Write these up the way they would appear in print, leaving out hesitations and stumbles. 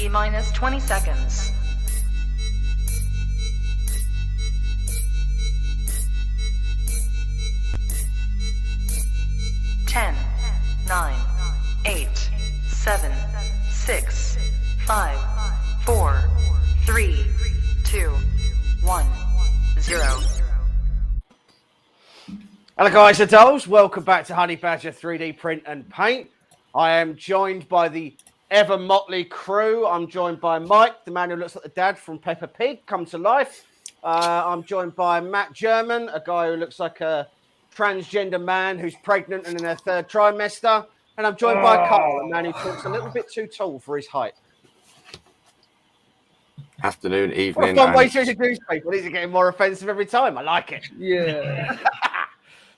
T-minus 20 seconds. 10, 9, 8, 7, 6, 5, 4, 3, 2, 1, 0. Hello guys and dolls, welcome back to Honey Badger 3D Print and Paint. I am joined by the ever motley crew. I'm joined by Mike, the man who looks like the dad from Peppa Pig, come to life. I'm joined by Matt German, a guy who looks like a transgender man who's pregnant and in their third trimester. And I'm joined by Carl, a man who talks a little bit too tall for his height. Afternoon, evening. What a fun way to introduce people. These are getting more offensive every time. I like it. Yeah.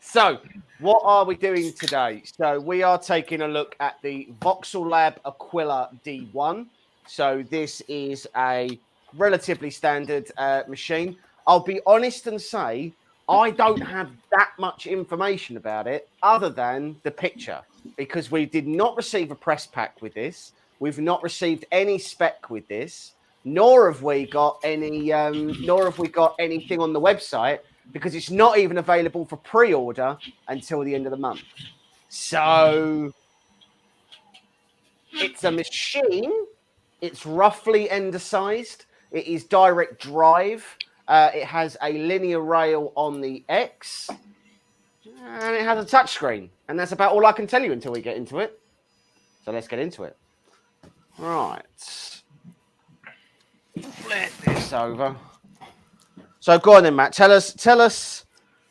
So, what are we doing today? So, we are taking a look at the Voxelab Aquila D1. So, this is a relatively standard machine. I'll be honest and say, I don't have that much information about it other than the picture, because we did not receive a press pack with this. We've not received any spec with this, nor have we got any, nor have we got anything on the website, because it's not even available for pre-order until the end of the month. So it's a machine. It's roughly ender-sized. It is direct drive. It has a linear rail on the X, and it has a touchscreen. And that's about all I can tell you until we get into it. So let's get into it. Right. Flip this over. So go on then, Matt. Tell us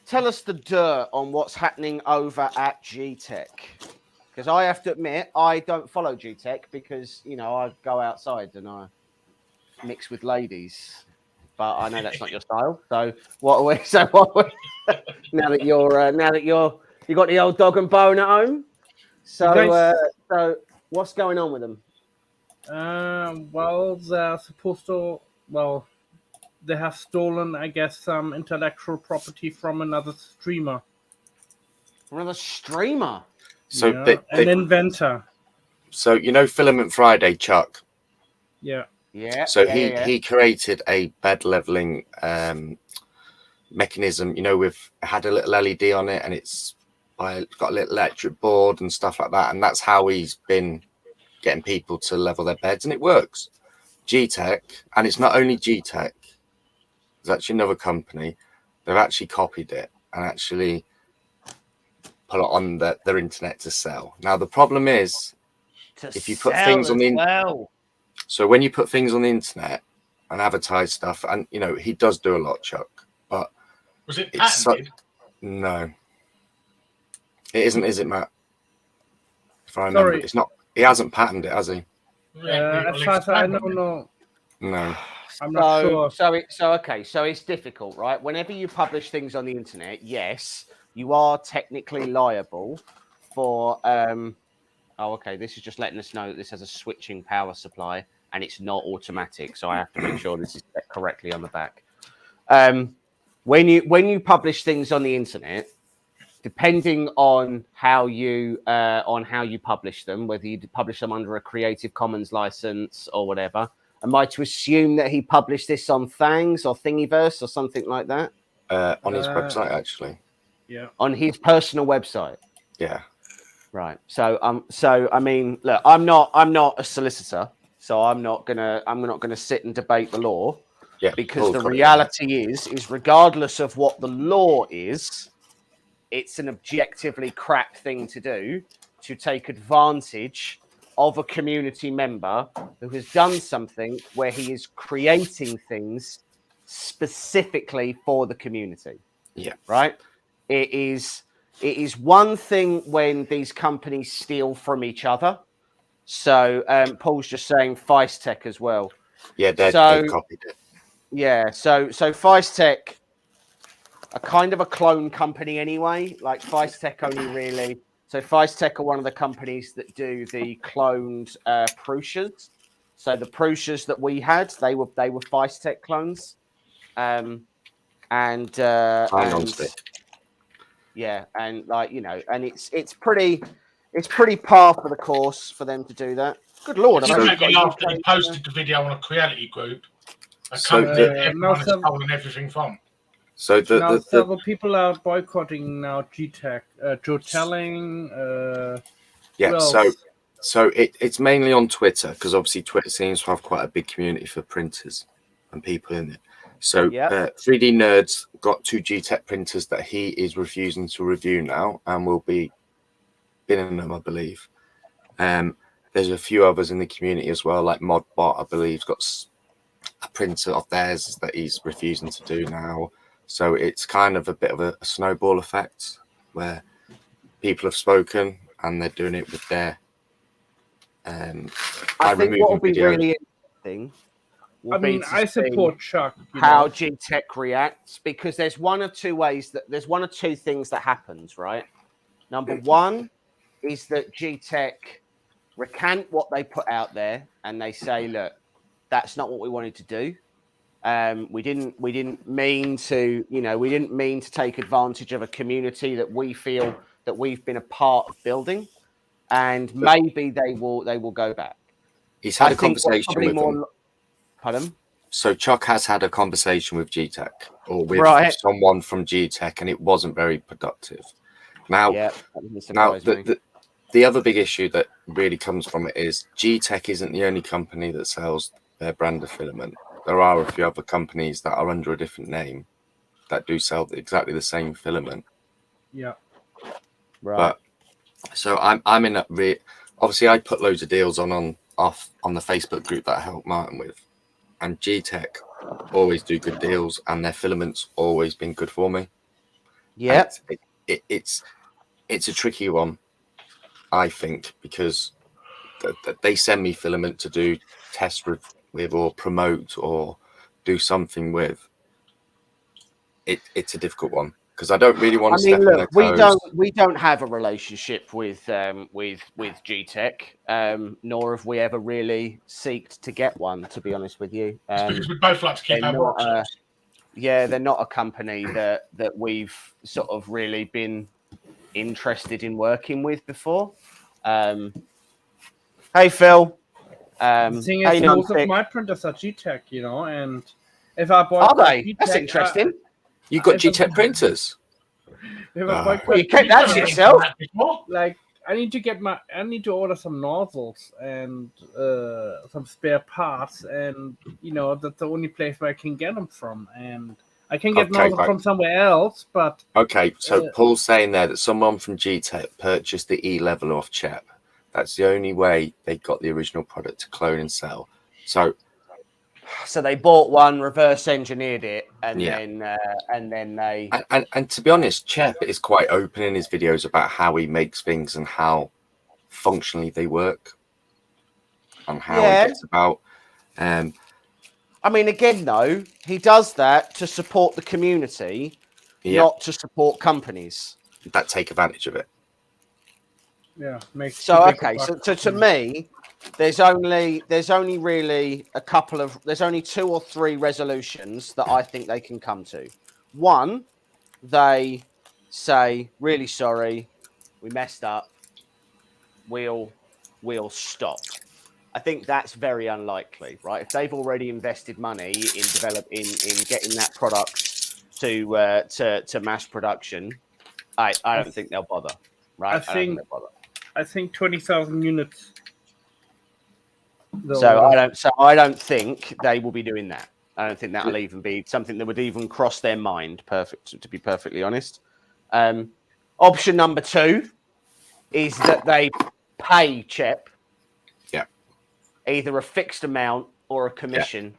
the dirt on what's happening over at G-Tech. Because I have to admit, I don't follow G-Tech because, you know, I go outside and I mix with ladies. But I know that's not your style. So what are we? So what? Now that you got the old dog and bone at home. So so what's going on with them? Well, they're supposed to. Well, they have stolen, I guess, some intellectual property from another streamer. Another streamer. So yeah, an inventor. So you know, Filament Friday, Chuck. Yeah. Yeah. So he created a bed leveling mechanism. You know, we've had a little LED on it, and it's got a little electric board and stuff like that. And that's how he's been getting people to level their beds, and it works. G-Tech, and it's not only G-Tech. There's actually another company. They've actually copied it and actually put it on their internet to sell. Now the problem is, if you put things on the so when you put things on the internet and advertise stuff, and you know he does do a lot, Chuck. But was it patented? No, it isn't, is it, Matt? If I remember, Sorry. it's not. He hasn't patented it, has he? As far as I don't know. No. I'm not sure. So it's difficult, right? Whenever you publish things on the internet, yes, you are technically liable for. This is just letting us know that this has a switching power supply and it's not automatic. So I have to make sure this is set correctly on the back. When you publish things on the internet, depending on how you publish them, whether you publish them under a Creative Commons license or whatever. Am I to assume that he published this on Thangs or Thingiverse or something like that? On his website, actually. Yeah. On his personal website. Yeah. Right. So I mean, look, I'm not a solicitor, so I'm not gonna sit and debate the law. Yeah. Because the reality is regardless of what the law is, it's an objectively crap thing to do, to take advantage of a community member who has done something where he is creating things specifically for the community. Yeah. Right? It is one thing when these companies steal from each other. So Paul's just saying Feistek as well. Yeah, they copied it. Yeah, so Feistek are kind of a clone company anyway. Like Feistek only really. So Feistek are one of the companies that do the cloned Prussias. So the Prussias that we had, they were Feistek clones. Yeah, and like, you know, and it's pretty it's pretty par for the course for them to do that. Good lord! He I've made actually me got laugh that he posted the video on a Creality group. A So company that now everyone has some- stolen everything from. So now several people are boycotting now GTEC. Joe Telling. yeah, who so else? it's mainly on Twitter, because obviously Twitter seems to have quite a big community for printers and people in it. So Yep. 3D Nerds got 2 GTEC printers that he is refusing to review now, and will be binning them, I believe. There's a few others in the community as well, like Modbot, I believe, got a printer of theirs that he's refusing to do now. So it's kind of a bit of a snowball effect where people have spoken and they're doing it with their I by think what will removing be videos. really interesting. I mean, I support Chuck. How GTEC reacts, because there's one or two things that happens, right? Number one is that GTEC recant what they put out there and they say, look, that's not what we wanted to do. We didn't mean to take advantage of a community that we feel that we've been a part of building, and maybe they will go back. He's had a think what's conversation probably with them. Pardon? So Chuck has had a conversation with GTEC or with Right. someone from GTEC, and it wasn't very productive. Now, Yeah, that doesn't surprise me. the other big issue that really comes from it is GTEC isn't the only company that sells their brand of filament. There are a few other companies that are under a different name that do sell exactly the same filament. Yeah. Right. But so I'm in a obviously I put loads of deals on the Facebook group that I help Martin with, and GTEC always do good deals, and their filament's always been good for me. Yeah. It's a tricky one, I think, because they send me filament to do tests with or promote or do something with. It's a difficult one because I don't really want to step on their toes. We don't have a relationship with GTEC, nor have we ever really seeked to get one, to be honest with you. Because we both like to keep our workshops. Yeah, they're not a company that we've sort of really been interested in working with before. Hey Phil. The thing is, most of my printers are GTEC, and if I buy, are they? GTEC, that's interesting. You got GTEC printers? You kept that to yourself. Like, I need to order some nozzles and some spare parts, and that's the only place where I can get them from, and I can get nozzles from somewhere else. But okay, so Paul's saying there that someone from GTEC purchased the E level off Chet. That's the only way they got the original product to clone and sell. So they bought one, reverse engineered it, and then they and to be honest, Chep is quite open in his videos about how he makes things and how functionally they work and how he gets about. I mean, again, though, he does that to support the community, not to support companies that take advantage of it. Yeah, makes so okay. So to me, there's only really there's only 2 or 3 resolutions that I think they can come to. One, they say, really sorry, we messed up, we'll stop. I think that's very unlikely, right? If they've already invested money in getting that product to mass production, I don't think they'll bother, right? I think 20,000 units. So I don't think they will be doing that. I don't think that'll even be something that would even cross their mind. To be perfectly honest. Option number 2 is that they pay Chep. Yeah. Either a fixed amount or a commission. Yeah.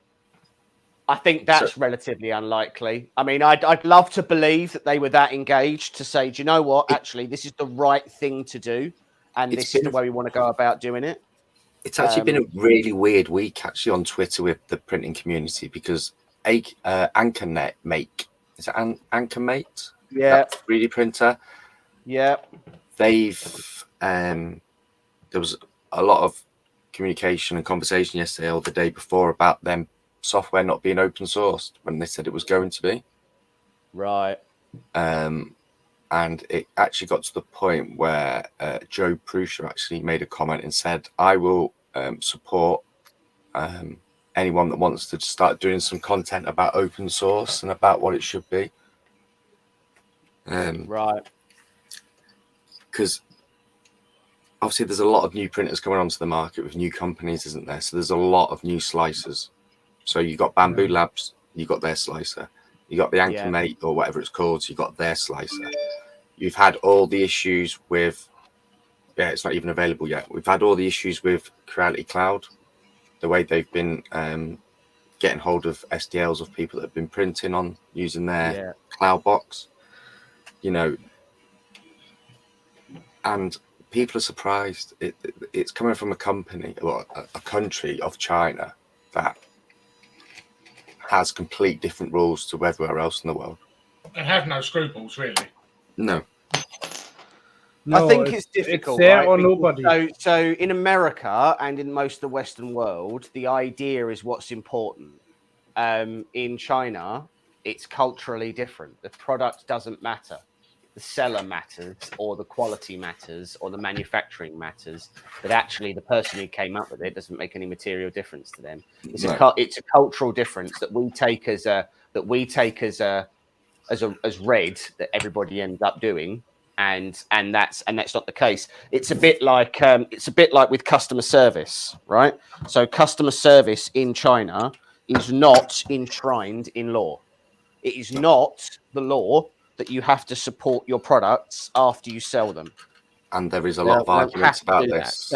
I think that's relatively unlikely. I mean, I'd love to believe that they were that engaged to say, do you know what? Actually, this is the right thing to do, and this is the way we want to go about doing it. It's actually been a really weird week actually on Twitter with the printing community, because AnchorNet is it AnchorMate? Yeah, that 3D printer. Yeah, they've there was a lot of communication and conversation yesterday or the day before about them software not being open sourced when they said it was going to be. Right. And it actually got to the point where Joe Prusher actually made a comment and said, I will support anyone that wants to start doing some content about open source and about what it should be. Right. Because obviously there's a lot of new printers coming onto the market with new companies, isn't there? So there's a lot of new slicers. So you got Bamboo Labs, you got their slicer. You got the Anchor Mate or whatever it's called, so you got their slicer. You've had all the issues with, it's not even available yet. We've had all the issues with Creality Cloud, the way they've been getting hold of SDLs of people that have been printing on using their cloud box, you know, and people are surprised. It's coming from a company or a country of China that has complete different rules to everywhere else in the world. And have no scruples, really. No. I think it's difficult. It's there right? or nobody. So in America and in most of the Western world, the idea is what's important. In China, it's culturally different. The product doesn't matter. The seller matters, or the quality matters, or the manufacturing matters. But actually, the person who came up with it doesn't make any material difference to them. It's a cultural difference that we take as read that everybody ends up doing. And that's not the case. It's a bit like with customer service, right? So customer service in China is not enshrined in law. It is not the law that you have to support your products after you sell them. And there is a lot of arguments about this.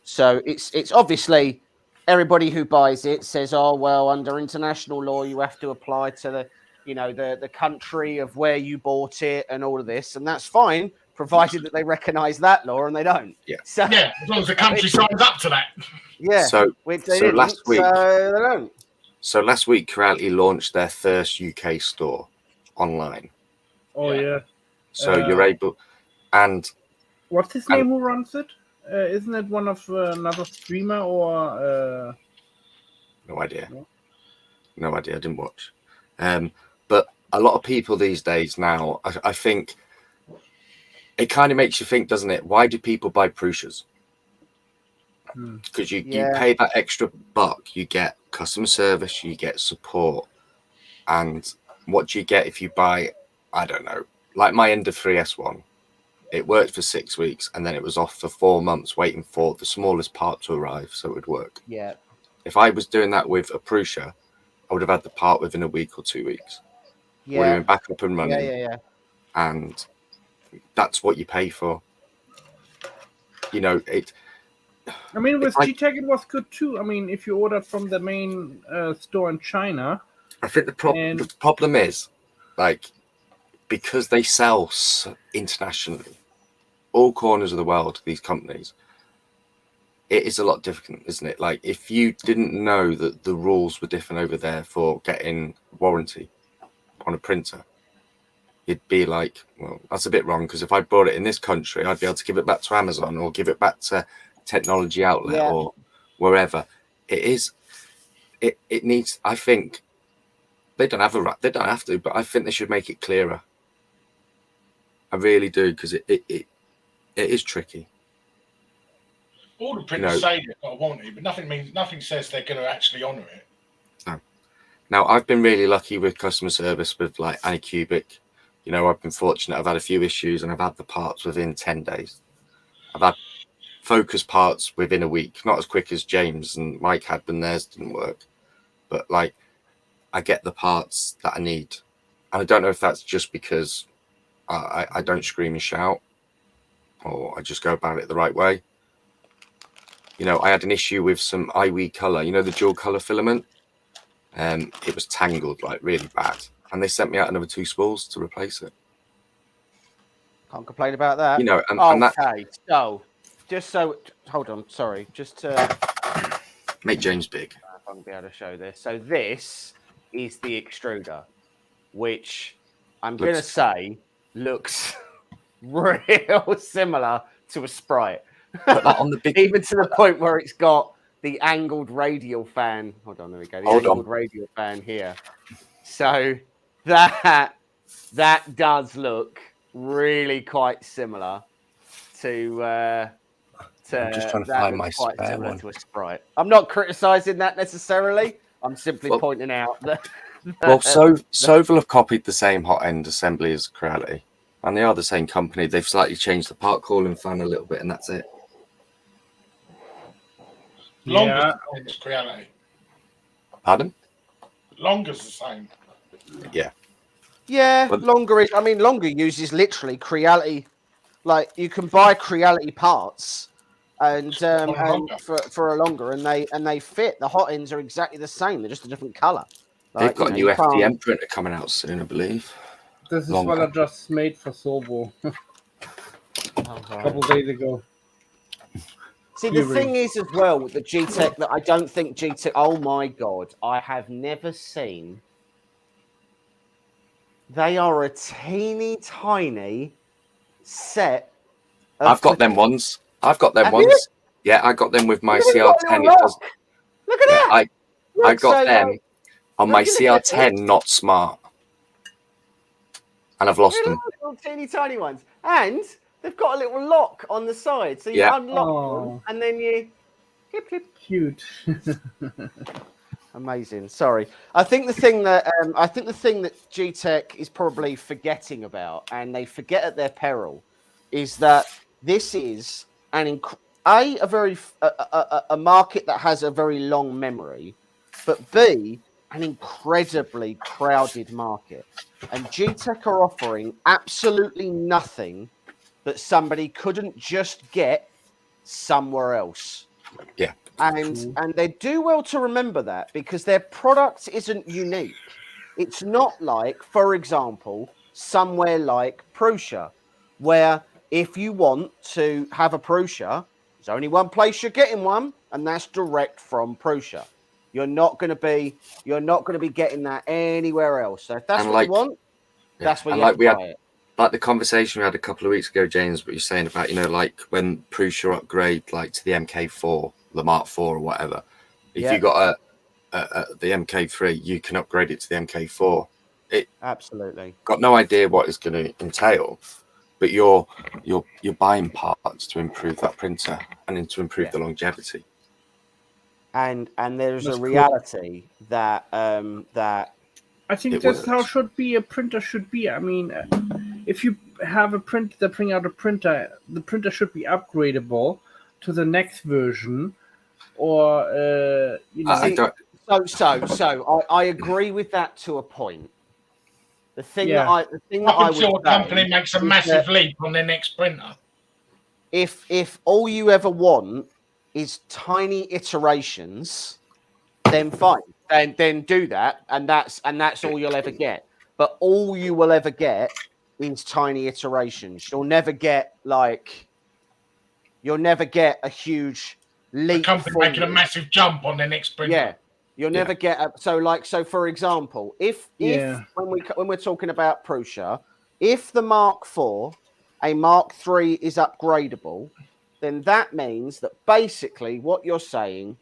So it's obviously everybody who buys it says, oh well, under international law you have to apply to the country of where you bought it and all of this, and that's fine, provided that they recognise that law, and they don't. As long as the country signs up to that. Yeah. So last week, they don't. So last week, Creality launched their first UK store online. Oh yeah. So you're able, and what's his name who runs it? Isn't it one of another streamer or? No idea. No idea. I didn't watch. But a lot of people these days now, I think it kind of makes you think, doesn't it? Why do people buy Prushas? Because you pay that extra buck, you get customer service, you get support. And what do you get if you buy, I don't know, like my Ender 3S1? It worked for 6 weeks and then it was off for 4 months waiting for the smallest part to arrive so it would work. Yeah. If I was doing that with a Prusha, I would have had the part within a week or 2 weeks. Yeah. Would have been back up and running. Yeah. And that's what you pay for. You know, I mean, with G-Tech it was good too. I mean, if you ordered from the main store in China. I think the problem is, like, because they sell internationally, all corners of the world, these companies, it is a lot different, isn't it? Like, if you didn't know that the rules were different over there for getting warranty on a printer, you'd be like, well, that's a bit wrong, because if I bought it in this country, I'd be able to give it back to Amazon or give it back to Technology Outlet or wherever. It needs, I think, they don't have to, but I think they should make it clearer. I really do, because it is tricky. All the printers say they've got a warranty, but nothing says they're going to actually honour it. No. Now, I've been really lucky with customer service with like Anycubic. You know, I've been fortunate. I've had a few issues and I've had the parts within 10 days. I've had focus parts within a week, not as quick as James and Mike had when theirs didn't work. But like, I get the parts that I need. And I don't know if that's just because I don't scream and shout, or I just go about it the right way. You know, I had an issue with some IWE color, you know, the dual color filament. It was tangled like really bad. And they sent me out another 2 spools to replace it. Can't complain about that. You know, hold on, sorry, just to make James big. If I'm gonna be able to show this. So this is the extruder, which I'm gonna say looks real similar to a Sprite. Put that on the big, even to the point where it's got the angled radial fan. Hold on, there we go. The angled radial fan here. So that does look really quite similar to. I'm just trying to that find looks my quite spare similar one. to a Sprite. I'm not criticising that necessarily. I'm simply Well- pointing out that. Well, Soval have copied the same hot end assembly as Creality, and they are the same company. They've slightly changed the part cooling fan a little bit, and that's it. Longer's Yeah. the same as Creality. Pardon? Longer's the same. Yeah. Yeah, But- Longer is. I mean, Longer uses literally Creality. Like you can buy Creality parts, and for a Longer, and they fit. The hot ends are exactly the same. They're just a different color. They've got a new you can't- FDM printer coming out soon, I believe. This is Longer. what I just made for Sobo a couple days ago. See, the thing is as well with the G-Tech that I don't think G-Tech. Oh my god, I have never seen. They are a teeny tiny set. I've got them ones. I've got them Have ones. you? Yeah, I got them with my Look at that CR10. little lock. Look at that. I got So, them on my looking at CR10, not smart. And I've lost them. Little teeny tiny ones, and they've got a little lock on the side, so you Yeah. unlock them, and then you. Clip, clip. Cute. Amazing. Sorry, I think the thing that G-Tech is probably forgetting about, and they forget at their peril, is that this is a market that has a very long memory, but B, an incredibly crowded market. And G-Tech are offering absolutely nothing that somebody couldn't just get somewhere else. Yeah. And they do well to remember that because their product isn't unique. It's not like, for example, somewhere like Prusa, where if you want to have a Prusa, there's only one place you're getting one, and that's direct from Prusa. You're not going to be getting that anywhere else. So if that's And what you want, that's where you have to buy it. Like the conversation we had a couple of weeks ago, James, what you're saying about, like when Prusa upgrade like to the MK4, the Mark IV or whatever. If you got the MK3, you can upgrade it to the MK4. It absolutely got no idea what it's going to entail, but you're buying parts to improve that printer and to improve the longevity. And there's a reality that that I think that's how a printer should be. I mean, if you have a printer that bring out a printer, the printer should be upgradable to the next version, or I agree with that to a point. The thing that I until a company makes a massive leap on their next printer. If all you ever want is tiny iterations, then fine. Then do that, and that's all you'll ever get. But all you will ever get is tiny iterations. You'll never get a huge leap. A company making a massive jump on their next printer. Yeah, you'll never get so for example, if when we're talking about Prusa, if the Mark IV, a Mark III is upgradable, then that means that basically what you're saying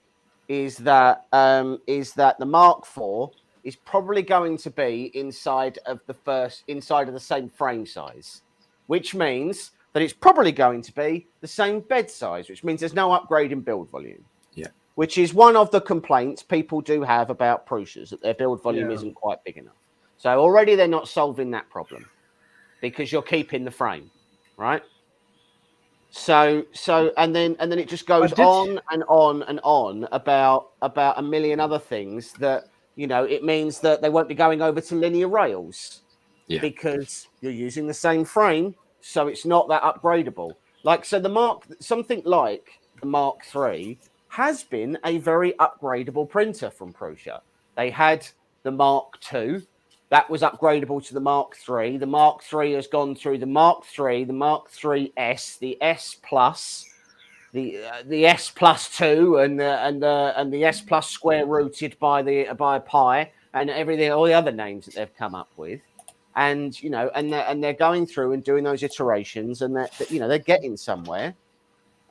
is that the Mark IV is probably going to be inside of the same frame size, which means that it's probably going to be the same bed size, which means there's no upgrade in build volume. Yeah. Which is one of the complaints people do have about Prusas, that their build volume isn't quite big enough. So already they're not solving that problem because you're keeping the frame, right? So and then it just goes on and on and on about a million other things that, it means that they won't be going over to linear rails because you're using the same frame, so it's not that upgradable. Something like the Mark III has been a very upgradable printer from Prusa. They had the Mark II. That was upgradable to the Mark III. The Mark III has gone through the Mark III, the Mark IIIS, the S Plus, the S Plus 2, and the S Plus square rooted by Pi, and everything, all the other names that they've come up with, and they're going through and doing those iterations, and they're getting somewhere,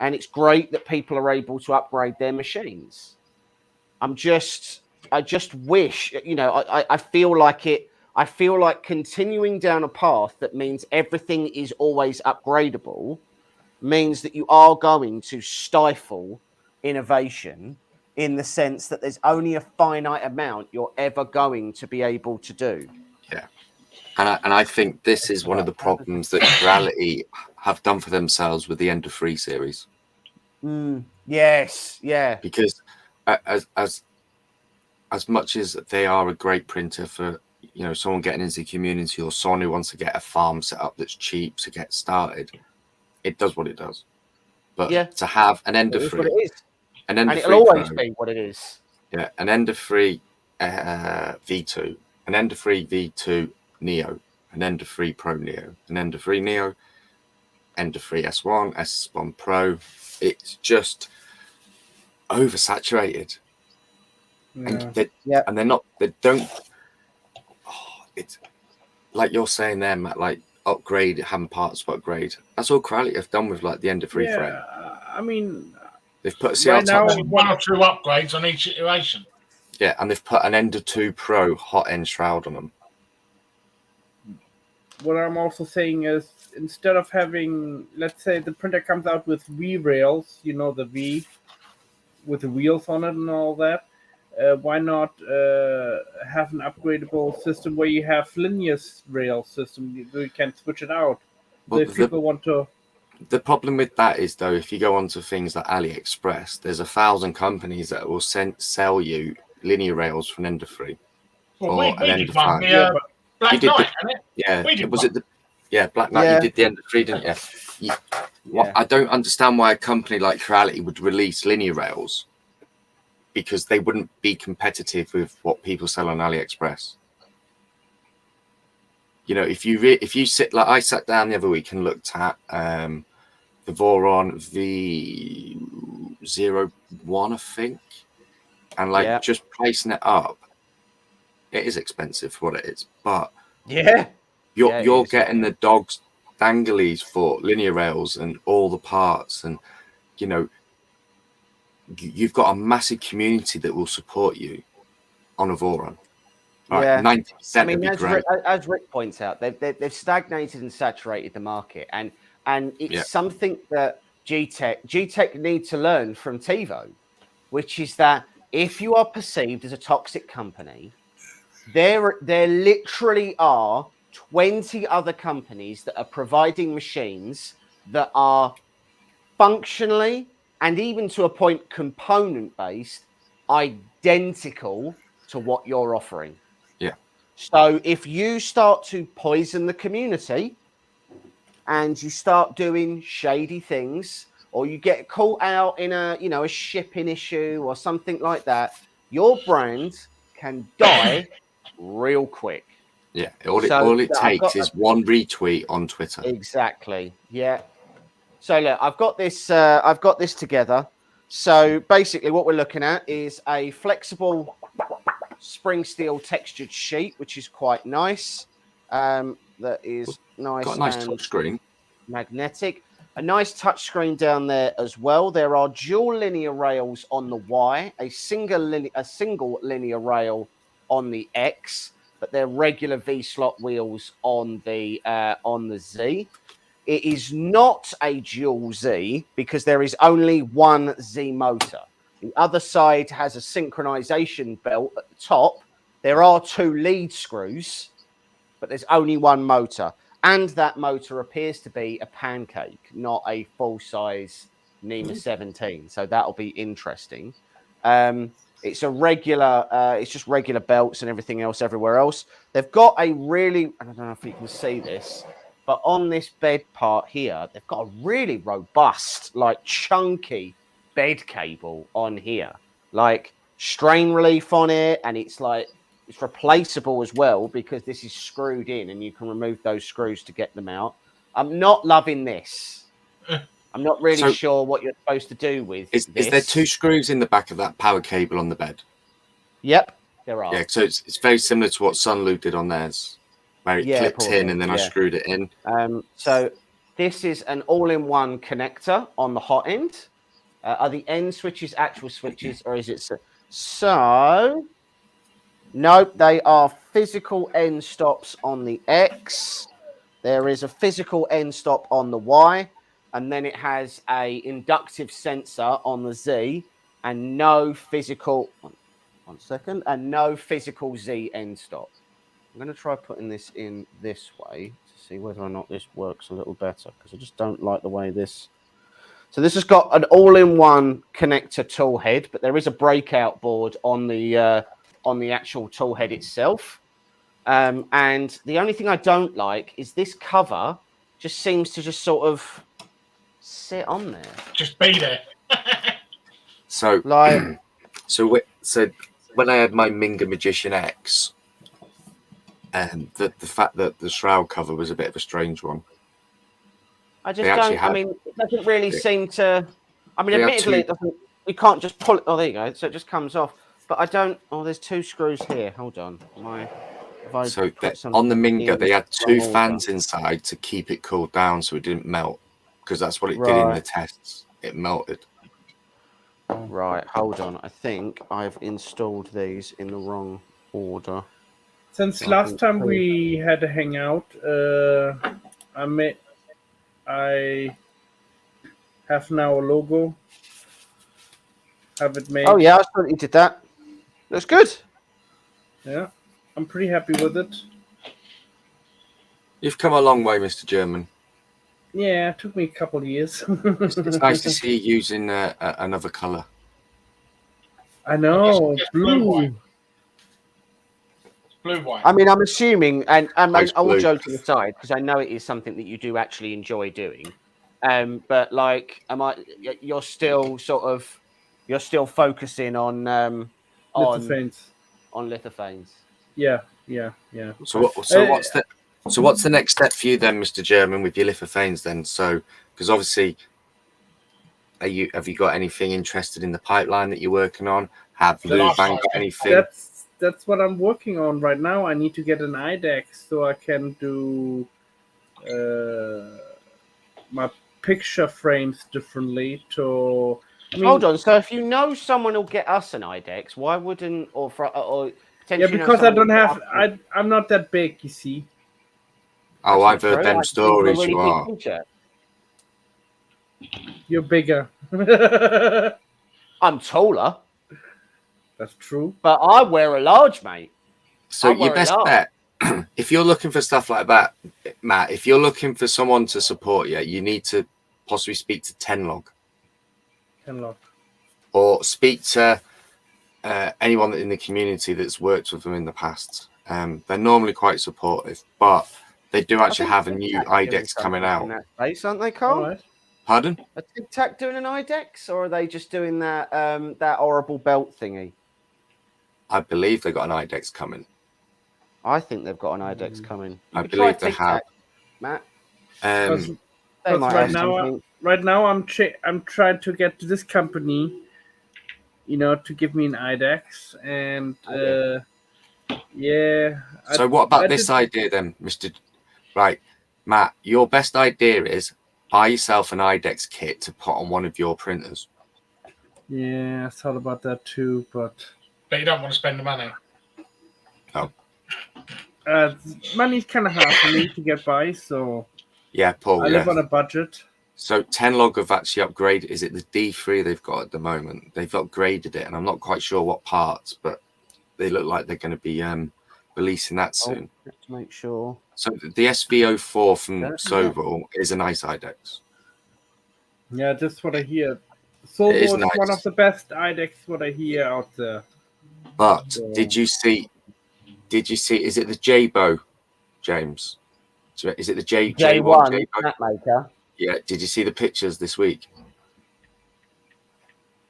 and it's great that people are able to upgrade their machines. I just wish, I feel like it I feel like continuing down a path that means everything is always upgradable means that you are going to stifle innovation in the sense that there's only a finite amount you're ever going to be able to do. Yeah. And I think this is one of the problems that Reality have done for themselves with the End of Free series. Yes, yeah. Because as much as they are a great printer for, you know, someone getting into the community or someone who wants to get a farm set up that's cheap to get started, it does what it does. But to have an End of Free, an End of Free, it'll always be what it is. Yeah, an End of Free V2, an End of Free V2 Neo, an End of Free Pro Neo, an End of Free Neo, End of Free S1, S1 Pro. It's just oversaturated. Yeah. And they're not, they don't, it's like you're saying there, Matt, like upgrade, having parts to upgrade. That's all Crowley have done with like the End of Free frame. I mean, they've put a CR touch. 1 or 2 upgrades on each iteration. Yeah, and they've put an End of 2 Pro hot end shroud on them. What I'm also saying is, instead of having, let's say the printer comes out with V rails, you know, the V with the wheels on it and all that, why not have an upgradable system where you have linear rail system, you can switch it out. Well, if people want to. The problem with that is, though, if you go onto things like AliExpress, there's 1,000 companies that will sell you linear rails from End of Free. Well, we did one, Black Knight, Black Knight, you did the End of Free, didn't you? I don't understand why a company like Creality would release linear rails, because they wouldn't be competitive with what people sell on AliExpress. You know, if you sit, like I sat down the other week and looked at the Voron V01, I think, and like just placing it up, it is expensive for what it is, but you're getting the dog's danglies for linear rails and all the parts, and you know, you've got a massive community that will support you on a Voron. Right, 90%. I mean, as Rick points out, they've stagnated and saturated the market, and it's something that G-Tech need to learn from TiVo, which is that if you are perceived as a toxic company, there literally are 20 other companies that are providing machines that are functionally and even to a point component based identical to what you're offering. So if you start to poison the community and you start doing shady things, or you get caught out in a shipping issue or something like that, your brand can die real quick. Yeah, all it takes is one retweet on Twitter. Exactly. Yeah. So look, I've got this together. So basically what we're looking at is a flexible spring steel textured sheet, which is quite nice. That is nice. Got a nice touch screen. Magnetic. A nice touch screen down there as well. There are dual linear rails on the Y, a single linear rail on the X, but they're regular V slot wheels on the Z. It is not a dual Z because there is only one Z motor. The other side has a synchronization belt at the top. There are 2 lead screws, but there's only one motor. And that motor appears to be a pancake, not a full-size NEMA 17. So that'll be interesting. It's a regular, it's just regular belts and everything else everywhere else. They've got a really, I don't know if you can see this, but on this bed part here, they've got a really robust, like chunky bed cable on here, like strain relief on it, and it's replaceable as well because this is screwed in and you can remove those screws to get them out. I'm not loving this. I'm not really sure what you're supposed to do with this. Is there 2 screws in the back of that power cable on the bed? Yep, there are. Yeah, so it's very similar to what Sunloop did on theirs, where it clipped in and then I screwed it in. So this is an all-in-one connector on the hot end. Are the end switches actual switches, or is it so? No, they are physical end stops on the X. There is a physical end stop on the Y, and then it has a inductive sensor on the Z, and no physical. One second, and no physical Z end stop. I'm going to try putting this in this way to see whether or not this works a little better, because I just don't like the way this. So this has got an all-in-one connector tool head, but there is a breakout board on the actual tool head itself. And the only thing I don't like is this cover just seems to just sort of sit on there. Just be there. So, Like, so when I had my Minga Magician X, the fact that the shroud cover was a bit of a strange one. I just don't. I mean, it doesn't really seem to. I mean, admittedly, it doesn't. You can't just pull it. Oh, there you go. So it just comes off. But I don't. Oh, there's two screws here. Hold on. So on the Minga, they had two fans inside to keep it cooled down so it didn't melt, because that's what it did in the tests. It melted. Right. Hold on. I think I've installed these in the wrong order. Since last time we had a hangout, I have now a logo. Have it made. Oh yeah, I saw that you did that. Looks good. Yeah, I'm pretty happy with it. You've come a long way, Mr. German. Yeah, it took me a couple of years. It's nice to see you using another colour. I know, blue. Blue white. I mean, I'm assuming, and all blue. joking aside, because I know it is something that you do actually enjoy doing. But like, you're still focusing on lithophanes. Yeah. So what's the next step for you then, Mr. German, with your lithophanes then? So, because obviously, have you got anything interested in the pipeline that you're working on? Have Luvan got anything? That's what I'm working on right now. I need to get an IDEX so I can do my picture frames differently. Hold on. So if you know someone will get us an IDEX, why wouldn't or potentially? Yeah, because I don't have. I'm not that big, you see. Oh, I've heard them stories. You are. You're bigger. I'm taller. That's true. But I wear a large, mate. So your best bet, if you're looking for stuff like that, Matt, if you're looking for someone to support you, you need to possibly speak to Tenlog. Or speak to anyone in the community that's worked with them in the past. They're normally quite supportive, but they do actually have a new IDEX coming out. Space, aren't they, Carl? Right. Pardon? Are Tic Tac doing an IDEX, or are they just doing that that horrible belt thingy? I believe they got an IDEX coming. I think they've got an IDEX coming. I believe they have. Matt. Right now, I'm trying to get to this company, to give me an IDEX, and yeah. So what about this idea then, Mr. Right, Matt? Your best idea is buy yourself an IDEX kit to put on one of your printers. Yeah, I thought about that too, but you don't want to spend the money. No. Money's kind of hard for me to get by, so yeah, Paul. I live on a budget. So Tenlog have actually upgraded. Is it the D3 they've got at the moment? They've upgraded it, and I'm not quite sure what parts, but they look like they're going to be releasing that soon. To make sure. So the SV04 from Soval is a nice IDEX. Yeah, that's what I hear. Soval is nice. One of the best IDEX what I hear out there. But did you see? Is it the J-Bow, James? Is it the J1 Mat maker? Yeah. Did you see the pictures this week?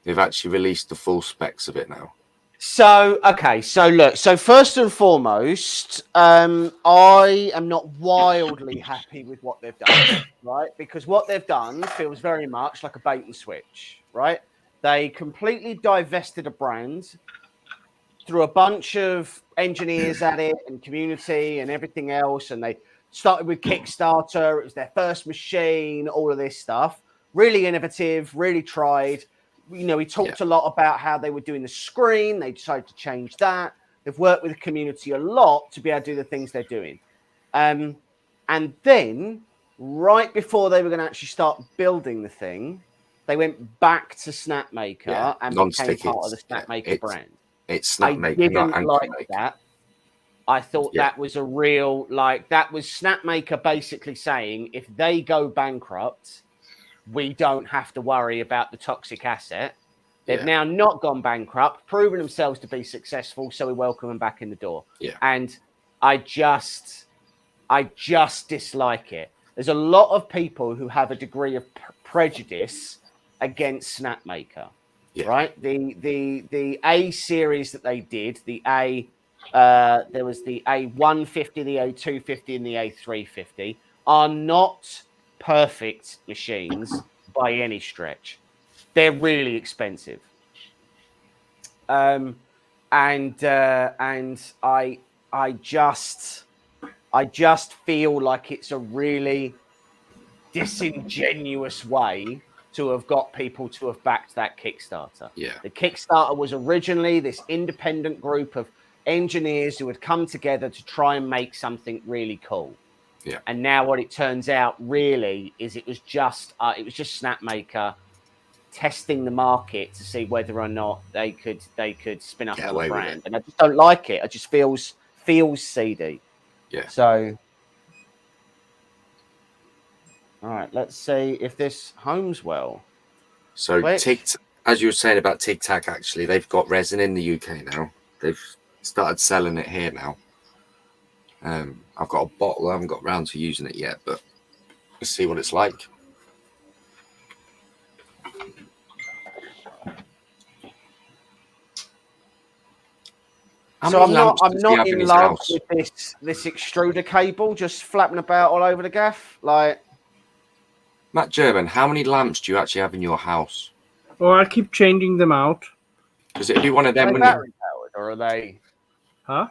They've actually released the full specs of it now. So, okay. So, look. So, first and foremost, I am not wildly happy with what they've done, right? Because what they've done feels very much like a bait and switch, right? They completely divested a brand, threw a bunch of engineers at it and community and everything else, and they started with Kickstarter. It was their first machine, all of this stuff. Really innovative, really tried. We talked a lot about how they were doing the screen. They decided to change that. They've worked with the community a lot to be able to do the things they're doing. And then right before they were going to actually start building the thing, they went back to Snapmaker and became part of the Snapmaker brand. It's Snapmaker, I not didn't like that. I thought that was a real, like, that was Snapmaker basically saying, if they go bankrupt, we don't have to worry about the toxic asset. They've now not gone bankrupt, proven themselves to be successful, so we welcome them back in the door. Yeah. And I just dislike it. There's a lot of people who have a degree of prejudice against Snapmaker, right? The A series that they did, the A, there was the A150, the A250, and the A350, are not perfect machines by any stretch. They're really expensive. And I just feel like it's a really disingenuous way to have got people to have backed that Kickstarter. Yeah. The Kickstarter was originally this independent group of engineers who had come together to try and make something really cool. Yeah. And now what it turns out really is it was just Snapmaker testing the market to see whether or not they could spin up another brand. And I just don't like it. It just feels seedy. Yeah. So, all right, let's see if this homes well. So, as you were saying about Tic Tac, actually, they've got resin in the UK now. They've started selling it here now. I've got a bottle. I haven't got round to using it yet, but let's see what it's like. So I'm not in love with this extruder cable just flapping about all over the gaff. Like, Matt German, how many lamps do you actually have in your house? Oh, I keep changing them out. Because it'd be one of them. Are they battery powered or are they? Huh?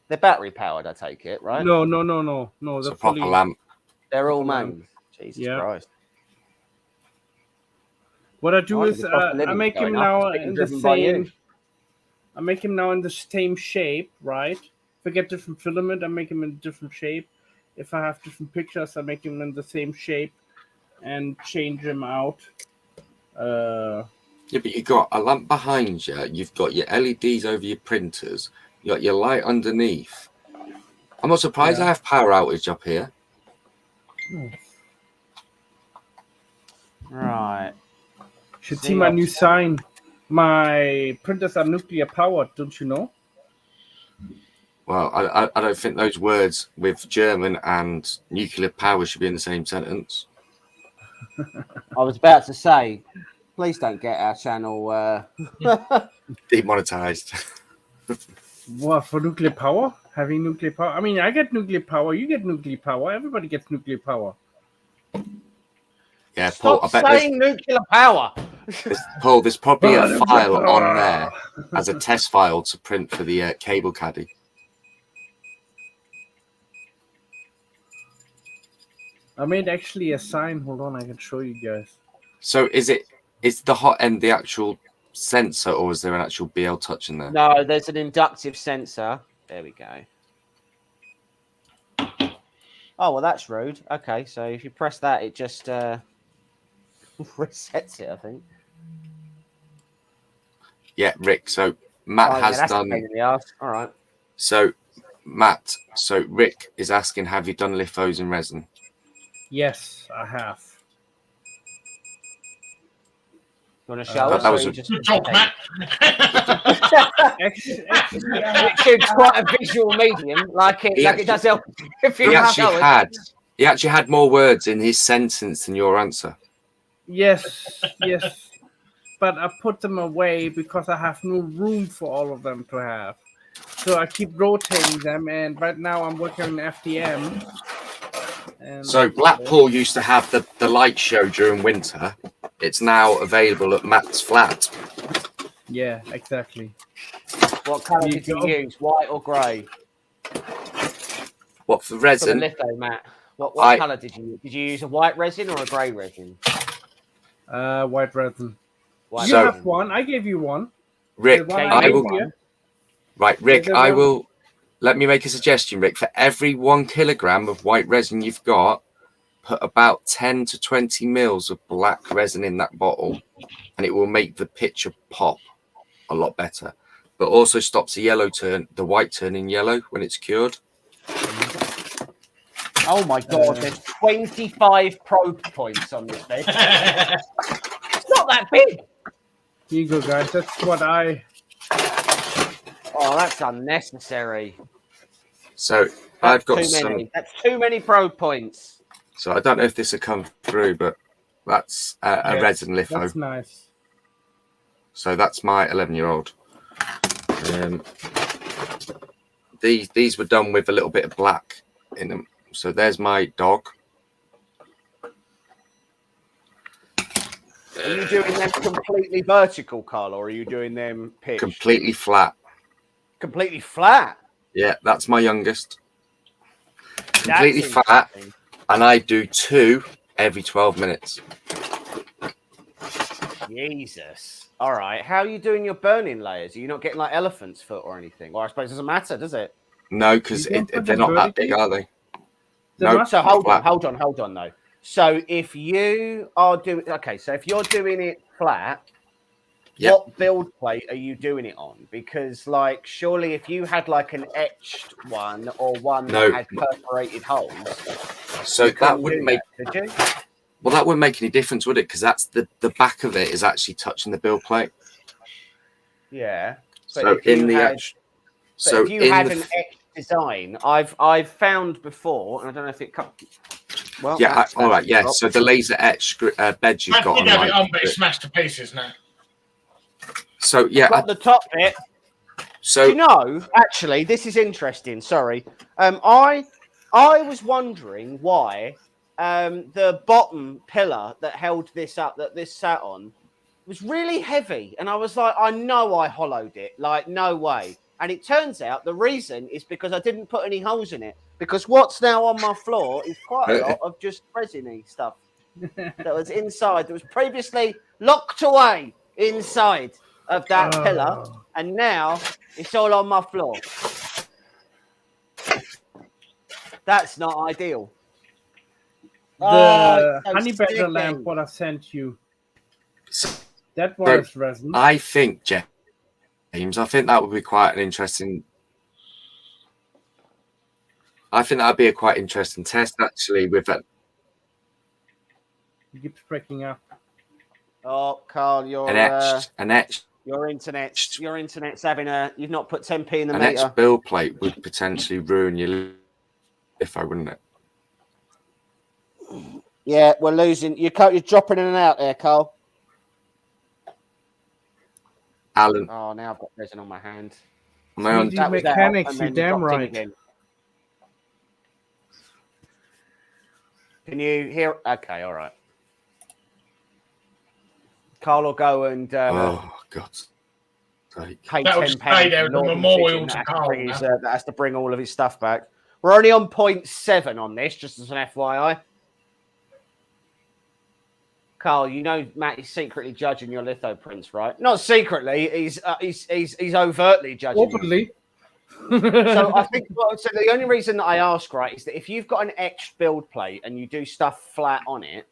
They're battery powered, I take it, right? No. It's a proper lamp. They're all mains. Jesus Christ. What I do is I make him now in the same. I make him now in the same shape, right? If I get different filament, I make him in a different shape. If I have different pictures, I make him in the same shape and change them out. Yeah, but you've got a lamp behind you. You've got your LEDs over your printers. You got your light underneath. I'm not surprised I have power outage up here. Right. Should see my new sign. My printers are nuclear powered, don't you know? Well, I don't think those words with German and nuclear power should be in the same sentence. I was about to say, please don't get our channel demonetized. What, for nuclear power? Having nuclear power? I mean, I get nuclear power, you get nuclear power, everybody gets nuclear power. Yeah, Paul, I bet saying nuclear power. Paul, there's probably a file on there as a test file to print for the cable caddy. I made actually a sign. Hold on, I can show you guys. So is the hot end the actual sensor, or is there an actual BL touch in there? No, there's an inductive sensor. There we go. Oh, well, that's rude. Okay, so if you press that, it just resets it, I think. Yeah, Rick. So Matt has that's done. A pain in the arse. All right. So Matt. So Rick is asking, have you done lithos in resin? Yes, I have. You want to show us? That was Good talk, Matt. It's quite a visual medium, like it does help. If you he actually had more words in his sentence than your answer. Yes. But I put them away because I have no room for all of them to have. So I keep rotating them, and right now I'm working on FDM. So Blackpool used to have the light show during winter. It's now available at Matt's flat. Yeah, exactly. What colour did you use, white or grey? What for resin? For the litho, Matt. What colour did you use? Did you use a white resin or a grey resin? White resin. White you have one. I gave you one. Rick, Right, Rick, let me make a suggestion, Rick. For every 1 kilogram of white resin you've got, put about 10 to 20 mils of black resin in that bottle, and it will make the picture pop a lot better. But also stops the white turning yellow when it's cured. Oh my god, there's 25 probe points on this thing. It's not that big. Here you go, guys. That's what I. Oh, that's unnecessary. So I've got some. That's too many probe points. So I don't know if this will come through, but that's a resin litho. That's nice. So that's my 11-year-old. These were done with a little bit of black in them. So there's my dog. Are you doing them completely vertical, Carl, or are you doing them pitched? Completely flat. Completely flat? Yeah, that's my youngest. Completely flat. And I do 2 every 12 minutes. Jesus. All right. How are you doing your burning layers? Are you not getting like elephant's foot or anything? Well, I suppose it doesn't matter, does it? No, because they're not that big, are they? No. So hold on, though. So if you are doing, so if you're doing it flat, what build plate are you doing it on? Because, like, surely if you had like an etched one or one that had perforated holes, so that wouldn't make. Did you? Well, that wouldn't make any difference, would it? Because that's the back of it is actually touching the build plate. Yeah. So in the edge. So if you had an etched design, I've found before, and I don't know if it cut. Well, yeah. All right. Yeah. So the laser etched beds you've got. Have it on, but it's smashed to pieces now. So yeah, got the top bit. So you know, actually, this is interesting. Sorry, I was wondering why the bottom pillar that held this up, that this sat on, was really heavy, and I was like, I know I hollowed it, like no way. And it turns out the reason is because I didn't put any holes in it. Because what's now on my floor is quite a lot of just resiny stuff that was inside, that was previously locked away inside of that pillar, and now it's all on my floor. That's not ideal. The honey badger lamp, what I sent you, that was resin. I think, James, I think that would be quite an interesting. I think that'd be a quite interesting test, actually, with that. It keeps breaking up. Oh, Carl, you're an etched. Your internet's having a. You've not put 10p in the an meter. etched build plate would potentially ruin your if I wouldn't it. Yeah, we're losing. You're dropping in and out there, Carl. Alan. Oh, now I've got resin on my hand. Mechanics, you're damn right. Can you hear? Okay, all right. Carl will go and. Oh God! Pay that would stay there as a memorial to Carl. That has to bring all of his stuff back. We're only on 0.7 on this, just as an FYI. Carl, you know Matt is secretly judging your litho prints, right? Not secretly, he's overtly judging. Openly. So I think so. The only reason that I ask, right, is that if you've got an etched build plate and you do stuff flat on it,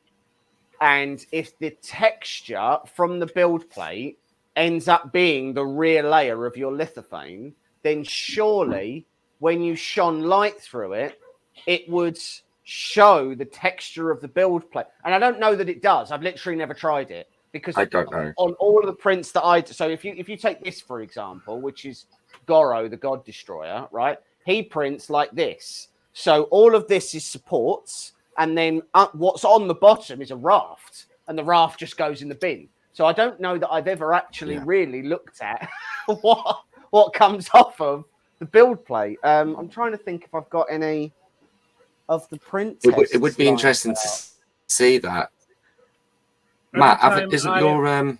and if the texture from the build plate ends up being the rear layer of your lithophane, then surely when you shone light through it, it would show the texture of the build plate. And I don't know that it does. I've literally never tried it because I don't know. On all of the prints that so if you take this, for example, which is Goro, the God Destroyer, right? He prints like this. So all of this is supports, and then what's on the bottom is a raft, and the raft just goes in the bin. So I don't know that I've ever actually really looked at what comes off of the build plate. I'm trying to think if I've got any of the print. It would be interesting to see that. Matt, isn't your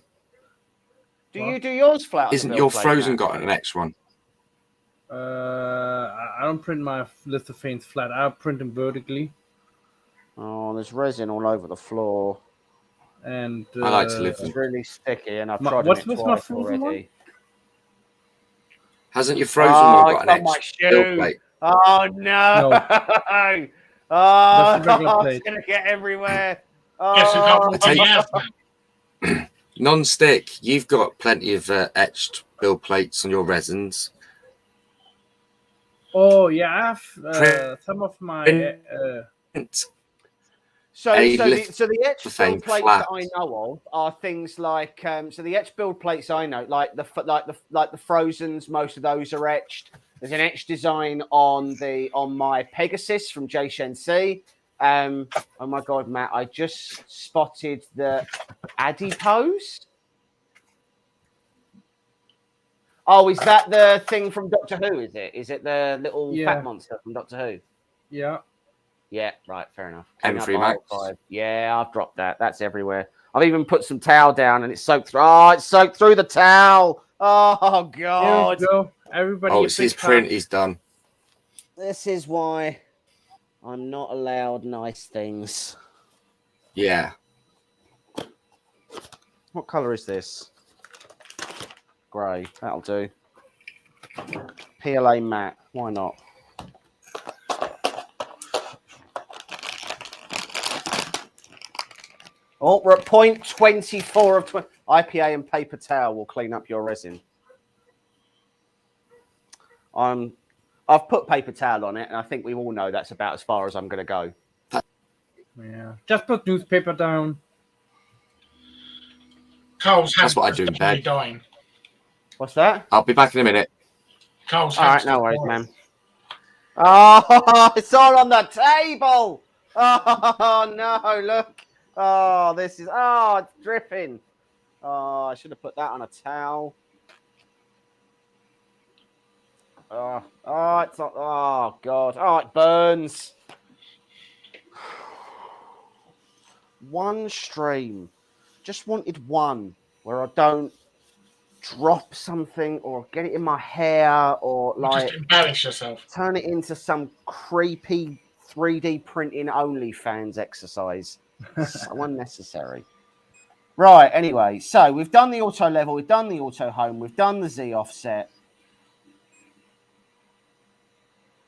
do you do yours flat? Isn't your Frozen got an X one? I don't print my lithophanes flat. I print them vertically. Oh, there's resin all over the floor. And I like to live. It's really sticky, and I've tried it twice already. Hasn't your frozen one got an it's on my etched build shoe. plate? Oh no! That's Oh, the regular it's plate. gonna get everywhere. Yes, we've got Oh, one he has, man. Non-stick. You've got plenty of etched build plates on your resins. Oh yeah, I have some of my. So A the etched lithophane build plates flat. that I know of are things like so the etched build plates I know like the Frozens, most of those are etched. There's an etched design on my Pegasus from JShenC. Oh my god, Matt! I just spotted the adipose. Oh, is that the thing from Doctor Who? Is it? Is it the little fat monster from Doctor Who? Yeah. Yeah, right, fair enough. M3 Max. Yeah, I've dropped that. That's everywhere. I've even put some towel down and it's soaked through. Oh, it's soaked through the towel. Oh, God. There we go. Everybody. Oh, it's his print. He's done. This is why I'm not allowed nice things. Yeah. What colour is this? Grey. That'll do. PLA matte. Why not? Oh, we're at 0.24 of 20. IPA and paper towel will clean up your resin. I've put paper towel on it, and I think we all know that's about as far as I'm going to go. Yeah, just put newspaper down. Carl's That's what I do in definitely bed. dying. What's that? I'll be back in a minute. Carl's All right, no worries, man. Oh, it's all on the table. Oh, no, look. Oh, this is, it's dripping. Oh, I should have put that on a towel. It's not, oh, God. Oh, it burns. One stream. Just wanted one where I don't drop something or get it in my hair or like just embarrass yourself. Turn it into some creepy 3D printing OnlyFans exercise. So unnecessary. Right, anyway, so we've done the auto level, we've done the auto home, we've done the Z offset.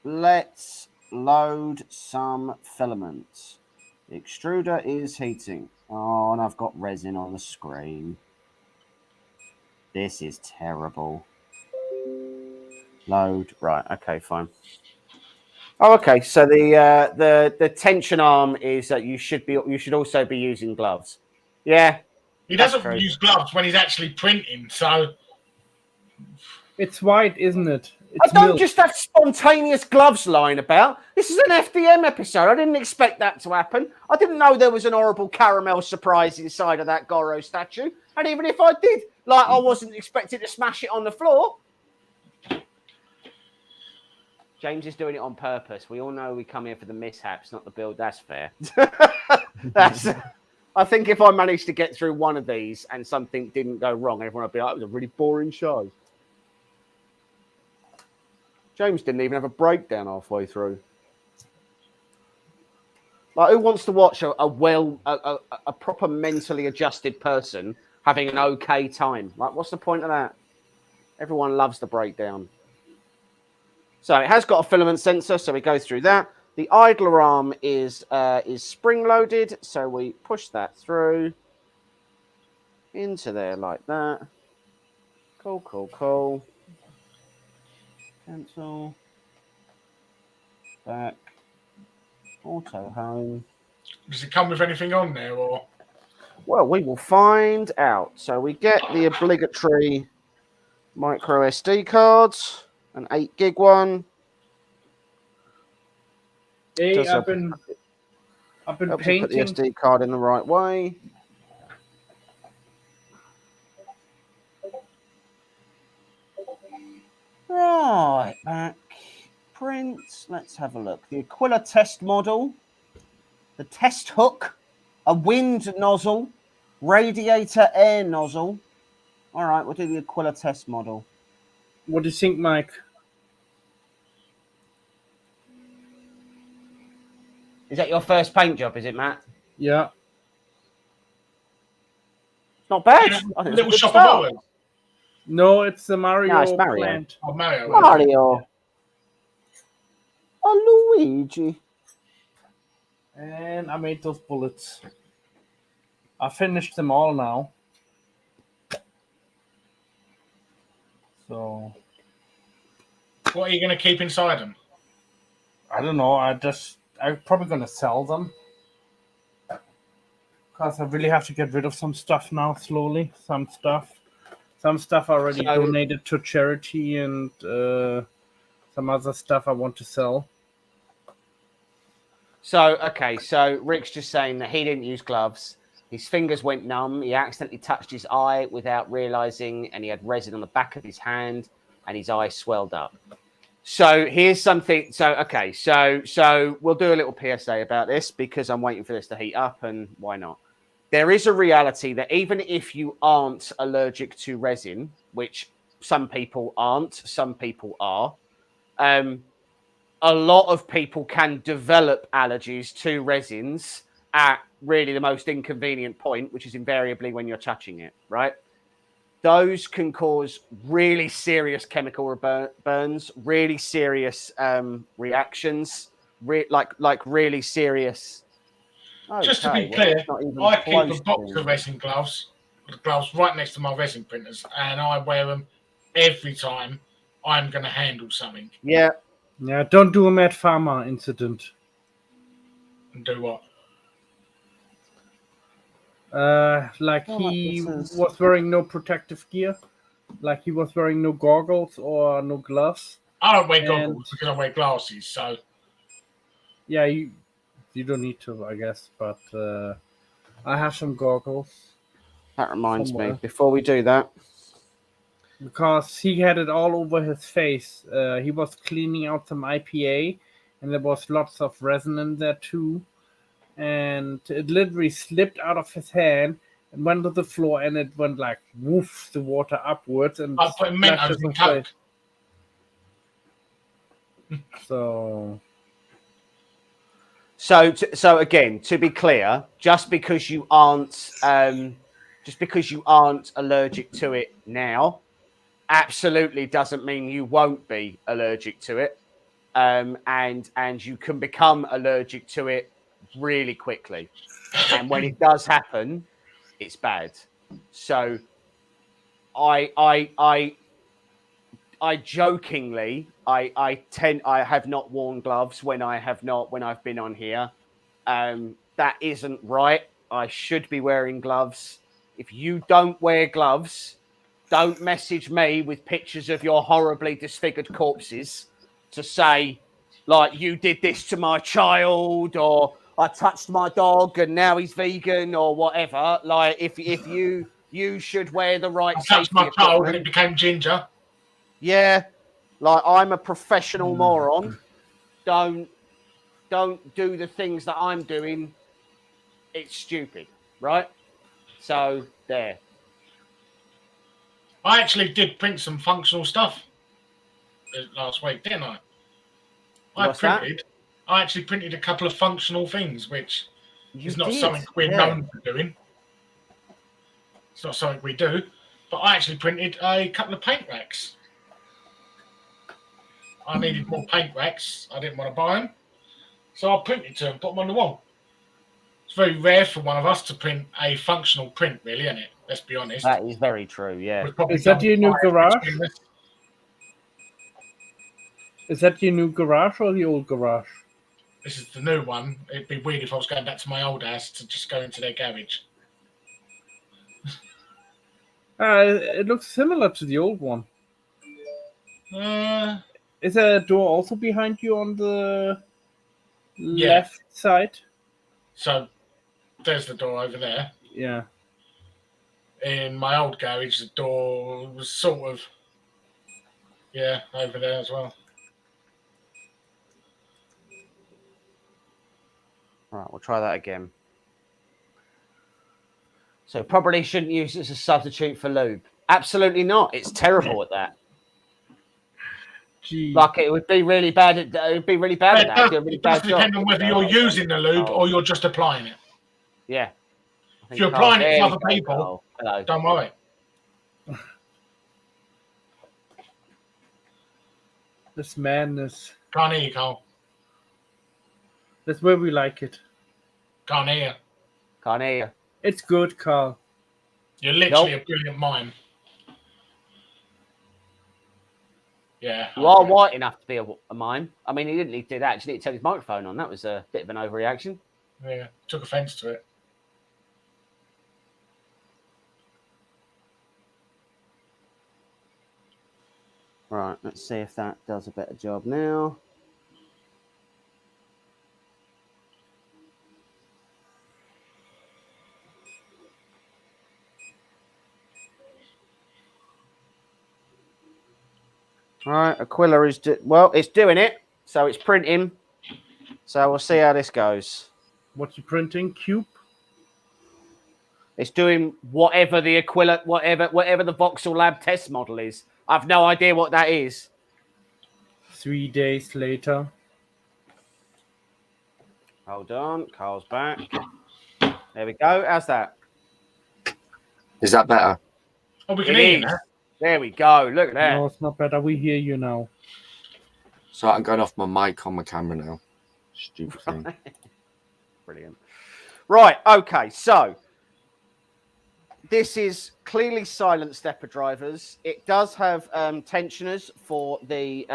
Let's load some filaments. The extruder is heating. Oh, and I've got resin on the screen. This is terrible. Load. Right, okay, fine. Oh, okay. So the tension arm is that you should also be using gloves. Yeah. He doesn't use gloves when he's actually printing, so it's white, isn't it? It's I don't just have spontaneous gloves lying about. This is an FDM episode. I didn't expect that to happen. I didn't know there was an horrible caramel surprise inside of that Goro statue. And even if I did, I wasn't expected to smash it on the floor. James is doing it on purpose. We all know we come here for the mishaps, not the build. That's fair. I think if I managed to get through one of these and something didn't go wrong, everyone would be like, it was a really boring show. James didn't even have a breakdown halfway through. Who wants to watch a proper mentally adjusted person having an okay time? What's the point of that? Everyone loves the breakdown. So it has got a filament sensor, so we go through that. The idler arm is spring loaded, so we push that through into there like that. Cool. Cancel. Back. Auto home. Does it come with anything on there, or? Well, we will find out. So we get the obligatory micro SD cards, an 8 gig one. Hey, I've been painting. Put the SD card in the right way. Right, back. Prints. Let's have a look. The Aquila test model. The test hook. A wind nozzle. Radiator air nozzle. All right, we'll do the Aquila test model. What do you think, Mike? Is that your first paint job, is it, Matt? Yeah. It's not bad. Yeah, little shop of horrors. No, it's the Mario, No, it's Mario. plant. Oh, Mario. Mario. Oh, Luigi. And I made those bullets. I finished them all now. So What are you going to keep inside them? I don't know. I'm probably gonna sell them because I really have to get rid of some stuff now slowly. Some stuff I already donated to charity, and some other stuff I want to sell. So, okay, so Rick's just saying that he didn't use gloves. His fingers went numb. He accidentally touched his eye without realizing, and he had resin on the back of his hand, and his eye swelled up. So here's something. So, okay, so we'll do a little PSA about this because I'm waiting for this to heat up, and why not? There is a reality that even if you aren't allergic to resin, which some people aren't, some people are, a lot of people can develop allergies to resins at really the most inconvenient point, which is invariably when you're touching it, right? Those can cause really serious chemical burns, really serious reactions, like really serious. Just to be clear, I keep a box of resin gloves, the gloves right next to my resin printers, and I wear them every time I'm going to handle something. Yeah. Yeah, don't do a Mad Farmer incident. And do what? He was wearing no protective gear. Like he was wearing no goggles or no gloves. I don't wear goggles because I wear glasses, so... Yeah, you don't need to, I guess, but I have some goggles. That reminds me, before we do that. Because he had it all over his face. He was cleaning out some IPA, and there was lots of resin in there too. And it literally slipped out of his hand and went to the floor, and it went like woof, the water upwards, and I put Mentos in Coke. So again, to be clear, just because you aren't allergic to it now, absolutely doesn't mean you won't be allergic to it, and you can become allergic to it really quickly, and when it does happen, it's bad. So I jokingly I have not worn gloves when I've been on here. That isn't right. I should be wearing gloves. If you don't wear gloves, don't message me with pictures of your horribly disfigured corpses to say, like, you did this to my child, or I touched my dog and now he's vegan, or whatever. Like, if you should wear the right safety touched my child equipment. and it became ginger. Yeah, like, I'm a professional moron. Don't do the things that I'm doing. It's stupid, right? So there. I actually did print some functional stuff last week, didn't I? I actually printed a couple of functional things, which is not something we're known for doing. It's not something we do. But I actually printed a couple of paint racks. I needed more paint racks. I didn't want to buy them. So I printed two and put them on the wall. It's very rare for one of us to print a functional print, really, isn't it? Let's be honest. That is very true, yeah. Is that your new garage? Is that your new garage or the old garage? This is the new one. It'd be weird if I was going back to my old house to just go into their garage. It looks similar to the old one. Is there a door also behind you on the left side? So there's the door over there. Yeah. In my old garage, the door was sort of, over there as well. Right, we'll try that again. So probably shouldn't use this as a substitute for lube. Absolutely not. It's terrible at that. Gee. Like, it would be really bad at that. It does depend on whether you're using the lube or you're just applying it. Yeah. If you're applying it for other people, don't worry. This madness. Can't hear you, Carl. That's where we like it. Can't hear you. Can't hear you. It's good, Carl. You're literally Nope. a brilliant mime. Yeah. You are white enough to be a mime. I mean, he didn't need to do that. Actually, he turned his microphone on. That was a bit of an overreaction. Yeah. Took offence to it. Right, let's see if that does a better job now. All right, Aquila is it's doing it, so it's printing. So we'll see how this goes. What's you printing? Cube? It's doing whatever the Aquila, whatever the Voxelab test model is. I've no idea what that is. 3 days later. Hold on, Carl's back. There we go. How's that? Is that better? Oh, we can It hear you is. now. There we go. Look at that. No, it's not better. We hear you now. So I'm going off my mic on my camera now. Stupid thing. Brilliant. Right. Okay. So this is clearly silent stepper drivers. It does have tensioners for the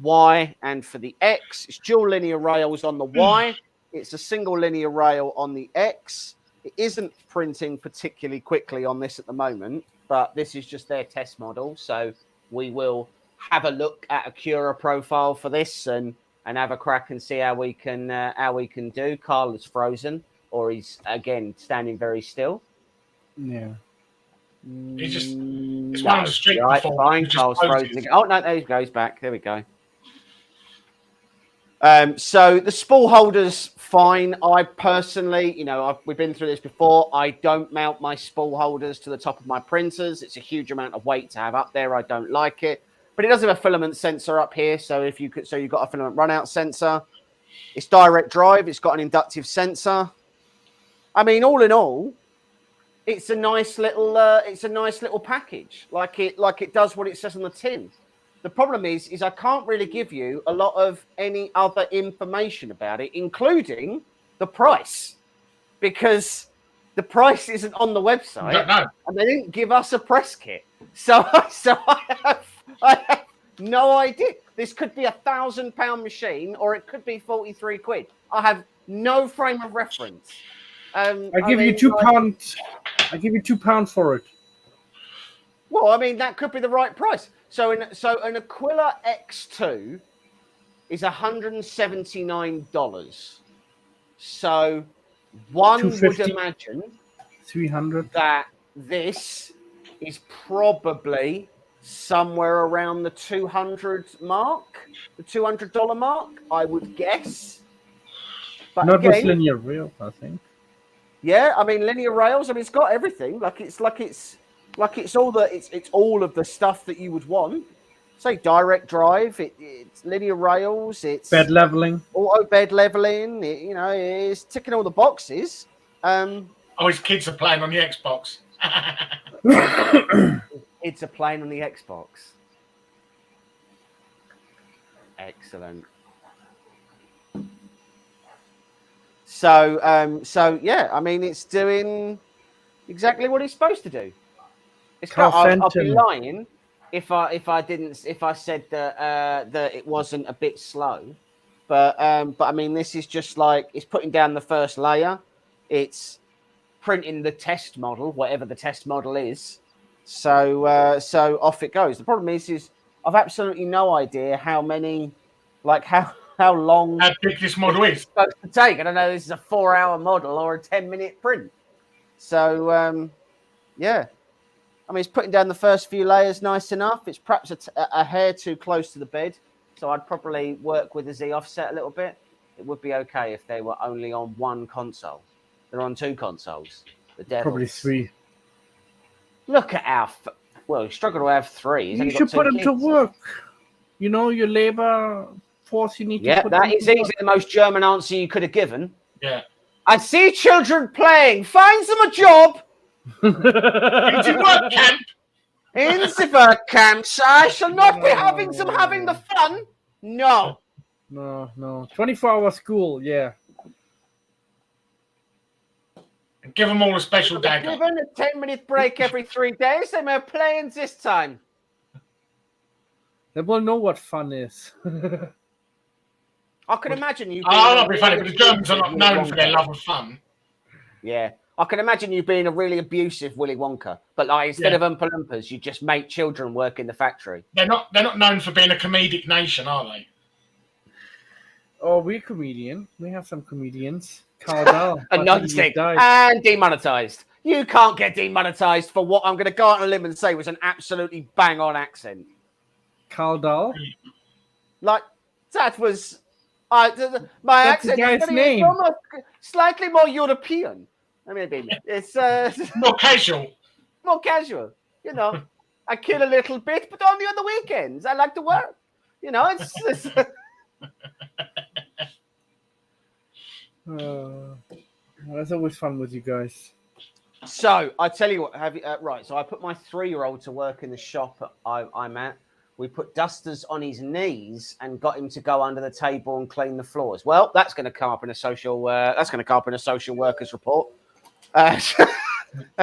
Y and for the X. It's dual linear rails on the Y. It's a single linear rail on the X. It isn't printing particularly quickly on this at the moment, but this is just their test model. So we will have a look at a Cura profile for this and have a crack and see how we can do. Carl is frozen, or he's again standing very still. Yeah. He's just it's one on the street Right, before. fine. He just Carl's closes. frozen again. Oh no, there he goes back. There we go. So the spool holders, fine. I personally, we've been through this before. I don't mount my spool holders to the top of my printers. It's a huge amount of weight to have up there. I don't like it. But it does have a filament sensor up here. So you've got a filament runout sensor. It's direct drive. It's got an inductive sensor. I mean, all in all, it's a nice little package. Like it does what it says on the tin. The problem is I can't really give you a lot of any other information about it, including the price, because the price isn't on the website. Don't know. And they didn't give us a press kit. So I have no idea. This could be £1,000 machine, or it could be 43 quid. I have no frame of reference. I give you £2. I give you £2 for it. Well, I mean, that could be the right price. So an Aquila X2 is $179. So one would 250. imagine 300. that this is probably somewhere around the $200 mark, the $200 mark, I would guess. But Not again, with linear rail, I think. yeah, I mean linear rails. I mean, it's got everything. It's all of the stuff that you would want. Say direct drive. It's linear rails. It's Bed leveling. auto bed leveling. It's ticking all the boxes. Oh, his kids are playing on the Xbox. It's a plane on the Xbox. Excellent. So yeah, I mean, it's doing exactly what it's supposed to do. I'll be lying if I said that it wasn't a bit slow, but I mean, this is just like it's putting down the first layer, it's printing the test model, whatever the test model is. So off it goes. The problem is I've absolutely no idea how many, like how long How big this model is. supposed to take. I don't know. This is a 4-hour model or a 10-minute print. So yeah. I mean, it's putting down the first few layers nice enough. It's perhaps a hair too close to the bed. So I'd probably work with the Z offset a little bit. It would be okay if they were only on one console. They're on 2 consoles. The Devils. Probably 3. Look at you struggle to have 3. He's You only got should 2 put them to kids. work. Your labor force, you need to Yeah, put that them is to easily the most German answer you could have given. Yeah. I see children playing. Find them a job. It's in work camp. In the work camps, I shall not be having the fun. No. No. 24-hour school, yeah. And give them all a special dagger. Given a 10-minute break every 3 days, they may play in this time. They will know what fun is. I can imagine you. Oh, that'd be funny, but the Germans are not known for their love of fun. Yeah. I can imagine you being a really abusive Willy Wonka, but like instead of Oompa Loompas, you just make children work in the factory. They're not known for being a comedic nation, are they? Oh, we're comedian. We have some comedians. Carl Dahl. A non-stick and demonetized. You can't get demonetized for what I'm going to go out on a limb and say was an absolutely bang-on accent. Carl Dahl? Like, that was... my That's accent the guy's is name. slightly more European. I mean, it's more casual. More casual. You know, I kill a little bit, but only on the weekends. I like to work. You know, it's that's always fun with you guys. So I tell you what, right? So I put my 3-year-old to work in the shop I'm at. We put dusters on his knees and got him to go under the table and clean the floors. Well, that's going to come up in a social. That's going to come up in a social workers report. They're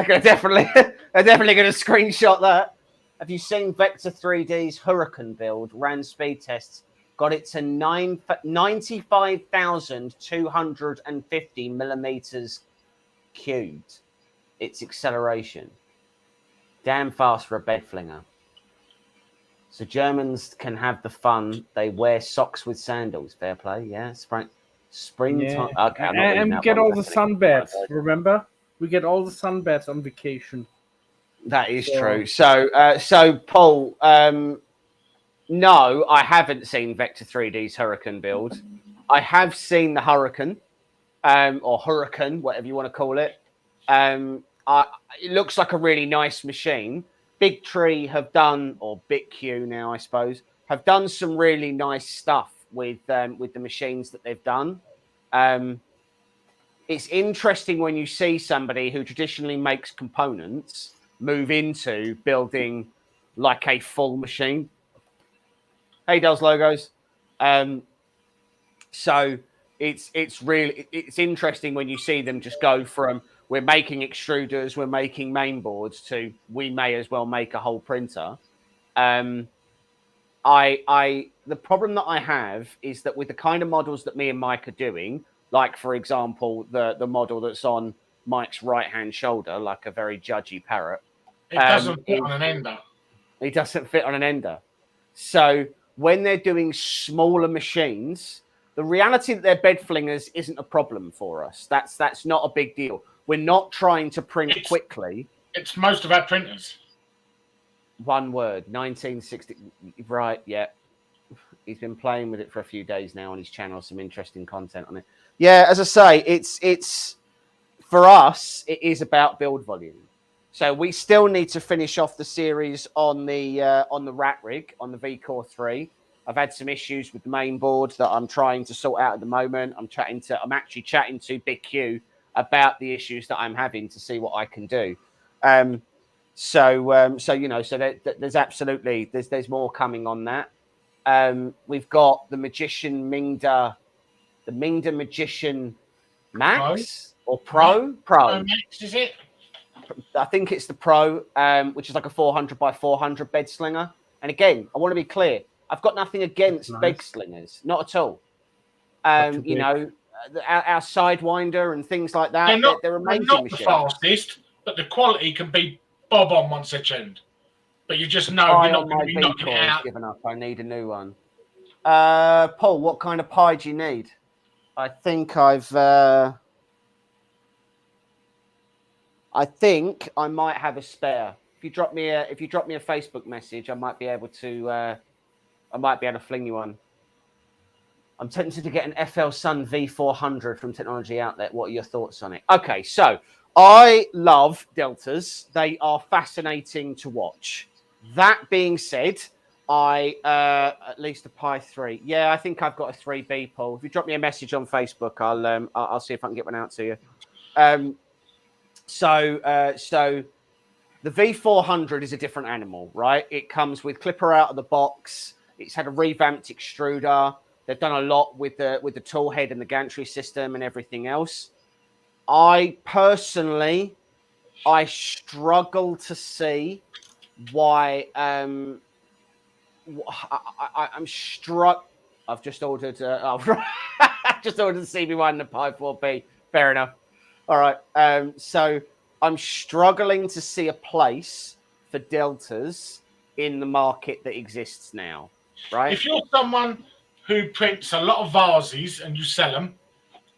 definitely going to screenshot that. Have you seen Vector 3D's Hurricane build? Ran speed tests, got it to 95,250 millimeters cubed. Its acceleration. Damn fast for a bed flinger. So Germans can have the fun. They wear socks with sandals. Fair play, yeah. Springtime. Yeah. Okay, and we get all the sunbeds. Remember, we get all the sunbeds on vacation. That is true. So Paul, no, I haven't seen Vector 3D's Hurricane build. I have seen the Hurricane, or Hurricane, whatever you want to call it. It looks like a really nice machine. Big Tree have done, or Big Q now, I suppose, have done some really nice stuff with the machines that they've done. It's interesting when you see somebody who traditionally makes components move into building like a full machine. Hey, does logos. So it's really interesting when you see them just go from we're making extruders, we're making main boards to we may as well make a whole printer. The problem that I have is that with the kind of models that me and Mike are doing, like for example the model that's on Mike's right hand shoulder, like a very judgy parrot. It doesn't fit on an ender. It doesn't fit on an ender. So when they're doing smaller machines, the reality that they're bed flingers isn't a problem for us. That's not a big deal. We're not trying to print quickly. It's most of our printers. One word, 1960. Right, yeah. He's been playing with it for a few days now on his channel. Some interesting content on it. Yeah, as I say, it's for us. It is about build volume. So we still need to finish off the series on the rat rig on the VCore 3. I've had some issues with the main board that I'm trying to sort out at the moment. I'm actually chatting to Big Q about the issues that I'm having to see what I can do. So there's absolutely there's more coming on that. We've got the Magician Mingda, the Mingda Magician Max or Pro. Max, is it? I think it's the Pro, which is like a 400 by 400 bed slinger. And again, I want to be clear. I've got nothing against bed slingers, not at all. You know, our Sidewinder and things like that. They're amazing not machines. The fastest, but the quality can be bob on once they're tuned. But you just know you're not going to be knocking it out. Given up. I need a new one. Paul, what kind of pie do you need? I think I might have a spare. If you drop me a Facebook message, I might be able to fling you one. I'm tempted to get an FL Sun V400 from Technology Outlet. What are your thoughts on it? Okay, so I love deltas. They are fascinating to watch. That being said, at least a Pi 3. Yeah, I think I've got a 3B, Paul. If you drop me a message on Facebook, I'll see if I can get one out to you. So The V400 is a different animal, right? It comes with clipper out of the box. It's had a revamped extruder. They've done a lot with the tool head and the gantry system and everything else. I personally, I struggle to see why. I'm struck. I've just ordered. Just ordered the CB1 and the Pi 4B. Fair enough. All right. So I'm struggling to see a place for deltas in the market that exists now. Right. If you're someone who prints a lot of vases and you sell them,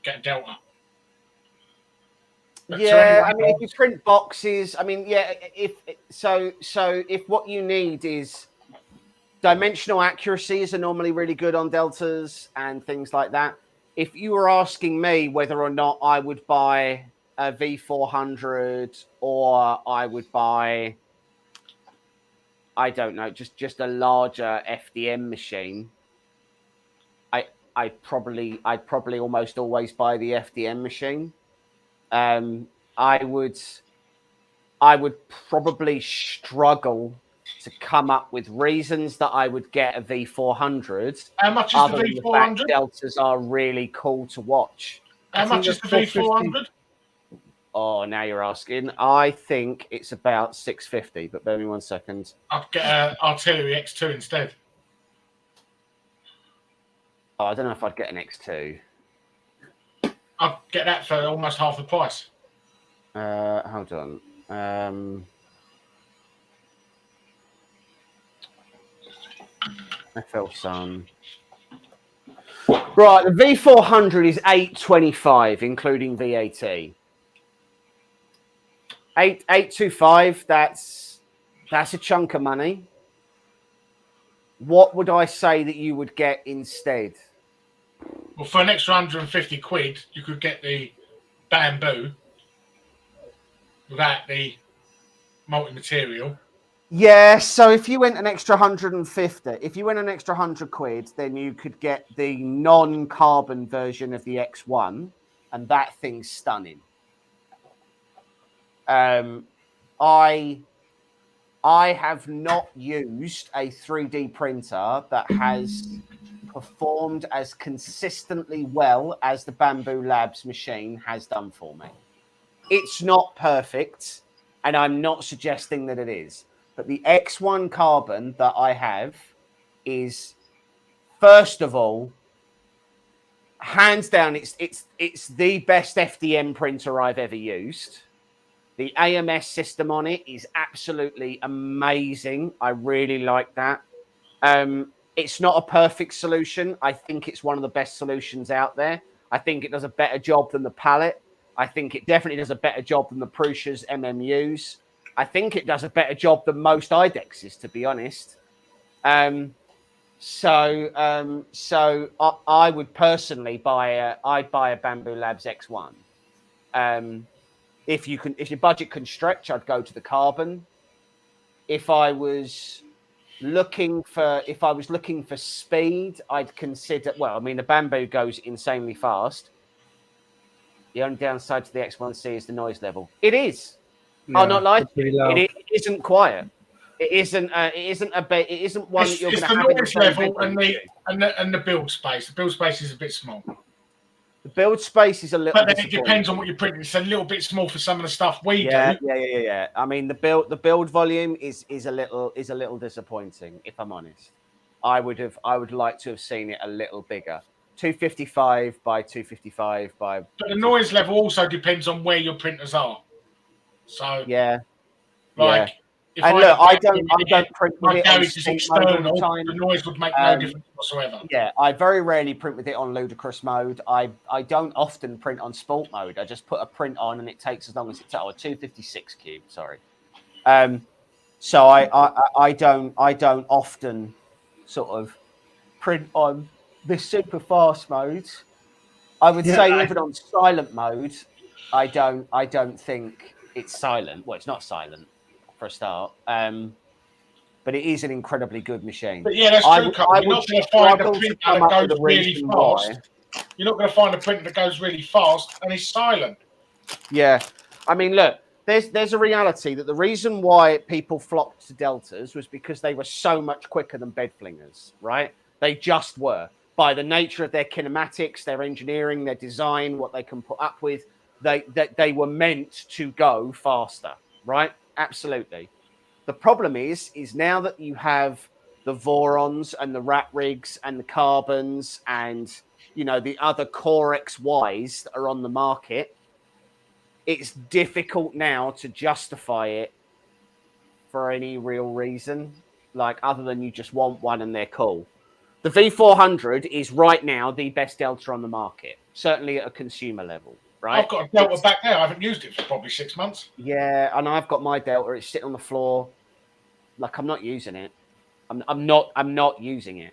get a delta. But yeah, I mean, if you print boxes, I mean, yeah. If what you need is dimensional accuracies are normally really good on deltas and things like that. If you were asking me whether or not I would buy a V400 or I would buy, I don't know, just a larger FDM machine, I'd probably almost always buy the FDM machine. I would probably struggle to come up with reasons that I would get a V400. How much is the V400? Deltas are really cool to watch. How much is the V400? Oh, now you're asking. I think it's about 650, but bear me 1 second. I'd get an artillery X2 instead. Oh, I don't know if I'd get an X2. I'd get that for almost half the price. Hold on. FL Sun. Right, the V400 is 825, including VAT. 825. That's a chunk of money. What would I say that you would get instead? Well, for an extra 150 quid, you could get the bamboo without the multi-material. Yeah, so if you went an extra 150, if you went an extra 100 quid, then you could get the non-carbon version of the X1, and that thing's stunning. I have not used a 3D printer that has performed as consistently well as the Bamboo Labs machine has done for me. It's not perfect, and I'm not suggesting that it is. But the X1 carbon that I have is, first of all, hands down, it's the best FDM printer I've ever used. The AMS system on it is absolutely amazing. I really like that. It's not a perfect solution. I think it's one of the best solutions out there. I think it does a better job than the palette. I think it definitely does a better job than the Prusa's MMUs. I think it does a better job than most IDEXs, to be honest. So I would personally buy a Bamboo Labs X1. If your budget can stretch, I'd go to the carbon. If I was looking for speed, I'd consider. Well, I mean, the Bamboo goes insanely fast. The only downside to the X1C is the noise level. It is. Yeah, I'll not lie. It isn't quiet. It isn't one that you're going to have. It's the noise level and the build space. The build space is a bit small. The build space is a little. But then it depends on what you're printing. It's a little bit small for some of the stuff we do. Yeah. I mean, the build volume is a little disappointing, if I'm honest. I would like to have seen it a little bigger. 255 by 255 by. But the noise level also depends on where your printers are. So yeah, like. Yeah. And look, I don't print with it on sport mode all the time. The noise would make no difference whatsoever. Yeah, I very rarely print with it on ludicrous mode. I don't often print on sport mode. I just put a print on, and it takes as long as it takes. Oh, a 256 cube. Sorry. So I don't often sort of print on the super fast mode. I would say even on silent mode, I don't think it's silent. Well, it's not silent. For a start, but it is an incredibly good machine. But yeah, that's true. You're not going to find a printer that goes really fast. You're not going to find a printer that goes really fast and is silent. Yeah, I mean, look, there's a reality that the reason why people flocked to deltas was because they were so much quicker than bed flingers, right? They just were. By the nature of their kinematics, their engineering, their design, what they can put up with, they were meant to go faster, right? Absolutely. The problem is now that you have the Vorons and the rat rigs and the carbons and, you know, the other Core XYs that are on the market, it's difficult now to justify it for any real reason, like other than you just want one and they're cool. The V400 is right now the best Delta on the market, certainly at a consumer level, right? I've got a Delta back there. I haven't used it for probably 6 months. Yeah, and I've got my Delta. It's sitting on the floor. Like, I'm not using it. I'm not using it.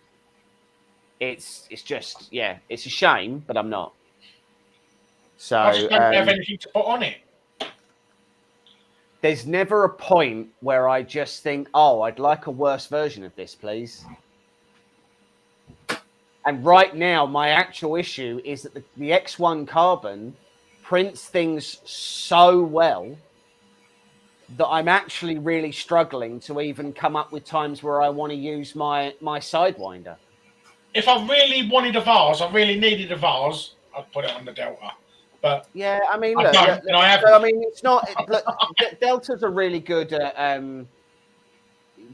It's just, yeah, it's a shame, but I'm not. So I just don't have anything to put on it. There's never a point where I just think, oh, I'd like a worse version of this, please. And right now, my actual issue is that the X1 Carbon prints things so well that I'm actually really struggling to even come up with times where I want to use my Sidewinder. If I really wanted a vase, I really needed a vase, I'd put it on the Delta. But yeah, I mean, look, it's not. Deltas are really good at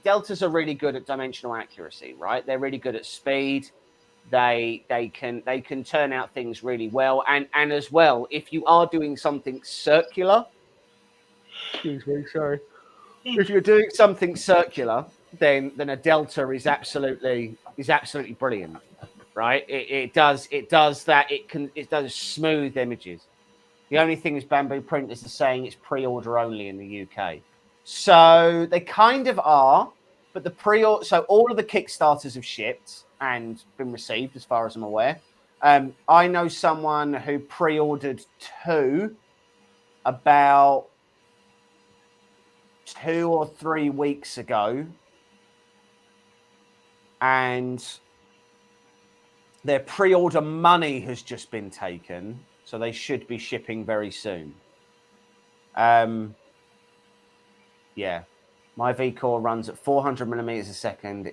Deltas are really good at dimensional accuracy, right? They're really good at speed. They can turn out things really well, and as well, if you are doing something circular, excuse me, sorry. If you're doing something circular, then a Delta is absolutely brilliant. Right, it does that. It does smooth images. The only thing is Bamboo Printers are saying it's pre-order only in the UK, so they kind of are. But the pre-order, so all of the Kickstarters have shipped and been received, as far as I'm aware. I know someone who pre-ordered 2 about 2 or 3 weeks ago, and their pre-order money has just been taken, so they should be shipping very soon. Yeah, my V-Core runs at 400 millimeters a second,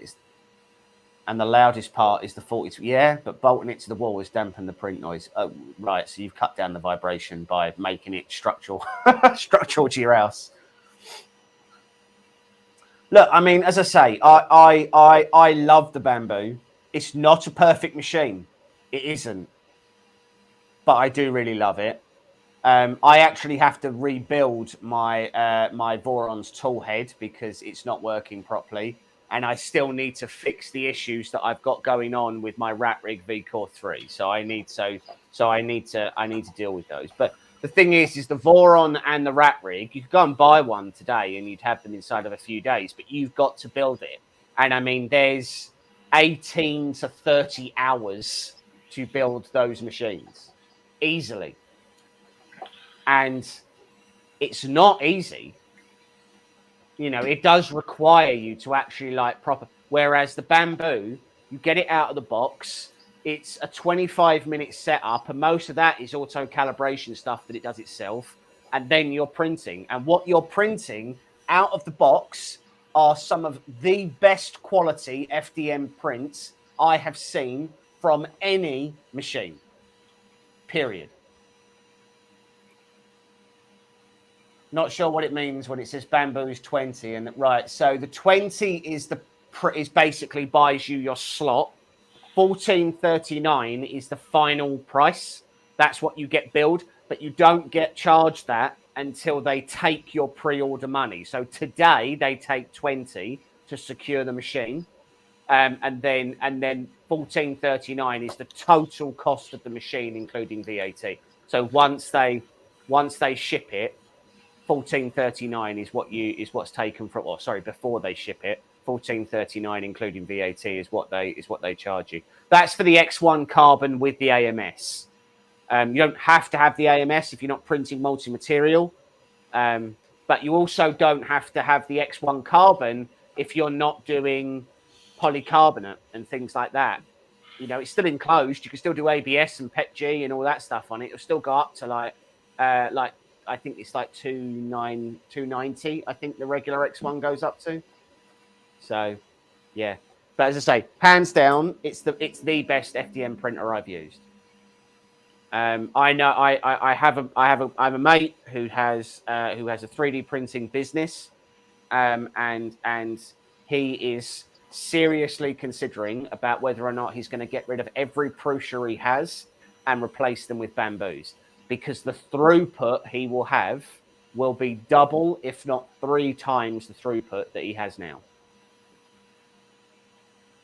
and the loudest part is the 42. Yeah, but bolting it to the wall has dampened the print noise. Oh, right, so you've cut down the vibration by making it structural to your house. Look, I mean, as I say, I love the Bamboo. It's not a perfect machine. It isn't. But I do really love it. I actually have to rebuild my my Voron's tool head because it's not working properly. And I still need to fix the issues that I've got going on with my Rat Rig V-Core 3. So I need to deal with those. But the thing is the Voron and the Rat Rig, you could go and buy one today and you'd have them inside of a few days, but you've got to build it. And I mean, there's 18 to 30 hours to build those machines easily. And it's not easy. You know, it does require you to actually like proper. Whereas the Bamboo, you get it out of the box. It's a 25-minute setup, and most of that is auto calibration stuff that it does itself. And then you're printing. And what you're printing out of the box are some of the best quality FDM prints I have seen from any machine. Period. Not sure what it means when it says Bamboo's 20 and right. So the 20 is basically buys you your slot. 14.39 is the final price. That's what you get billed, but you don't get charged that until they take your pre-order money. So today they take 20 to secure the machine, and then 14.39 is the total cost of the machine, including VAT. So once they ship it, 14.39 is what's taken from. Or sorry, before they ship it, 14.39 including VAT is what they charge you. That's for the X1 Carbon with the AMS. You don't have to have the AMS if you're not printing multi-material, but you also don't have to have the X1 Carbon if you're not doing polycarbonate and things like that. You know, it's still enclosed. You can still do ABS and PETG and all that stuff on it. It'll still go up to like I think it's like 290. I think the regular X1 goes up to. So, yeah. But as I say, hands down, it's the best FDM printer I've used. I know I have a mate who has a 3D printing business, and he is seriously considering about whether or not he's going to get rid of every Prusa he has and replace them with bamboos, because the throughput he will have will be double, if not 3 times the throughput that he has now.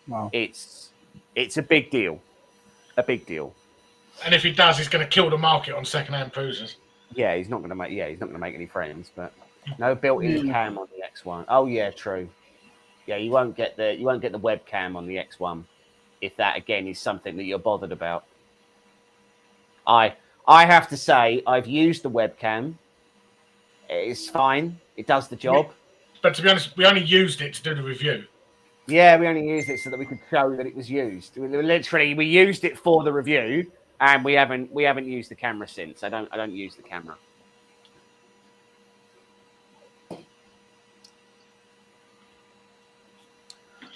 Wow. It's a big deal. A big deal. And if he does, he's going to kill the market on second-hand Prusas. Yeah, he's not going to make any friends, but no built-in cam on the X1. Oh yeah, true. Yeah, you won't get the webcam on the X1 if that again is something that you're bothered about. I have to say I've used the webcam. It's fine. It does the job. But to be honest, we only used it to do the review. Yeah, we only used it so that we could show that it was used. We used it for the review, and we haven't used the camera since. I don't use the camera.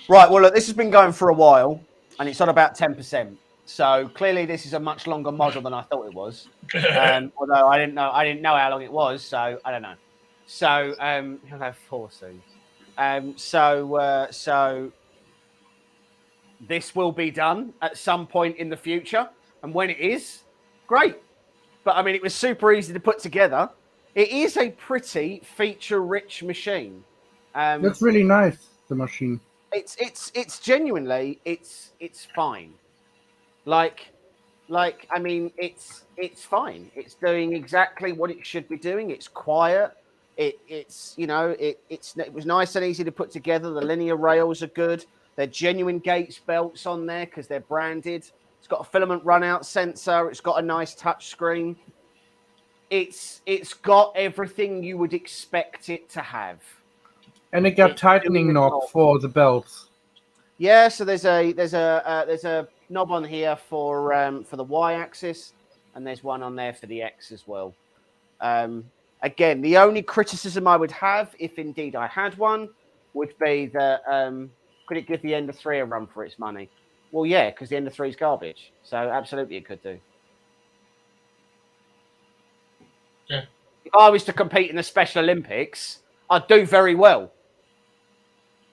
Right. Well, look, this has been going for a while, and it's on about 10%. So clearly, this is a much longer model than I thought it was. Although I didn't know how long it was, so I don't know. So he'll have 4 soon. So this will be done at some point in the future, and when it is, great. But I mean, it was super easy to put together. It is a pretty feature-rich machine. That's really nice. The machine. It's genuinely it's fine. Like I mean, it's fine. It's doing exactly what it should be doing. It's quiet. It was nice and easy to put together. The linear rails are good. They're genuine Gates belts on there because they're branded. It's got a filament runout sensor. It's got a nice touch screen. It's got everything you would expect it to have. And it got tightening knob for the belts. Yeah, so there's a knob on here for the Y-axis, and there's one on there for the X as well. Again, the only criticism I would have, if indeed I had one, would be that could it give the Ender 3 a run for its money? Well, yeah, because the Ender 3 is garbage. So absolutely it could do. Yeah. If I was to compete in the Special Olympics, I'd do very well.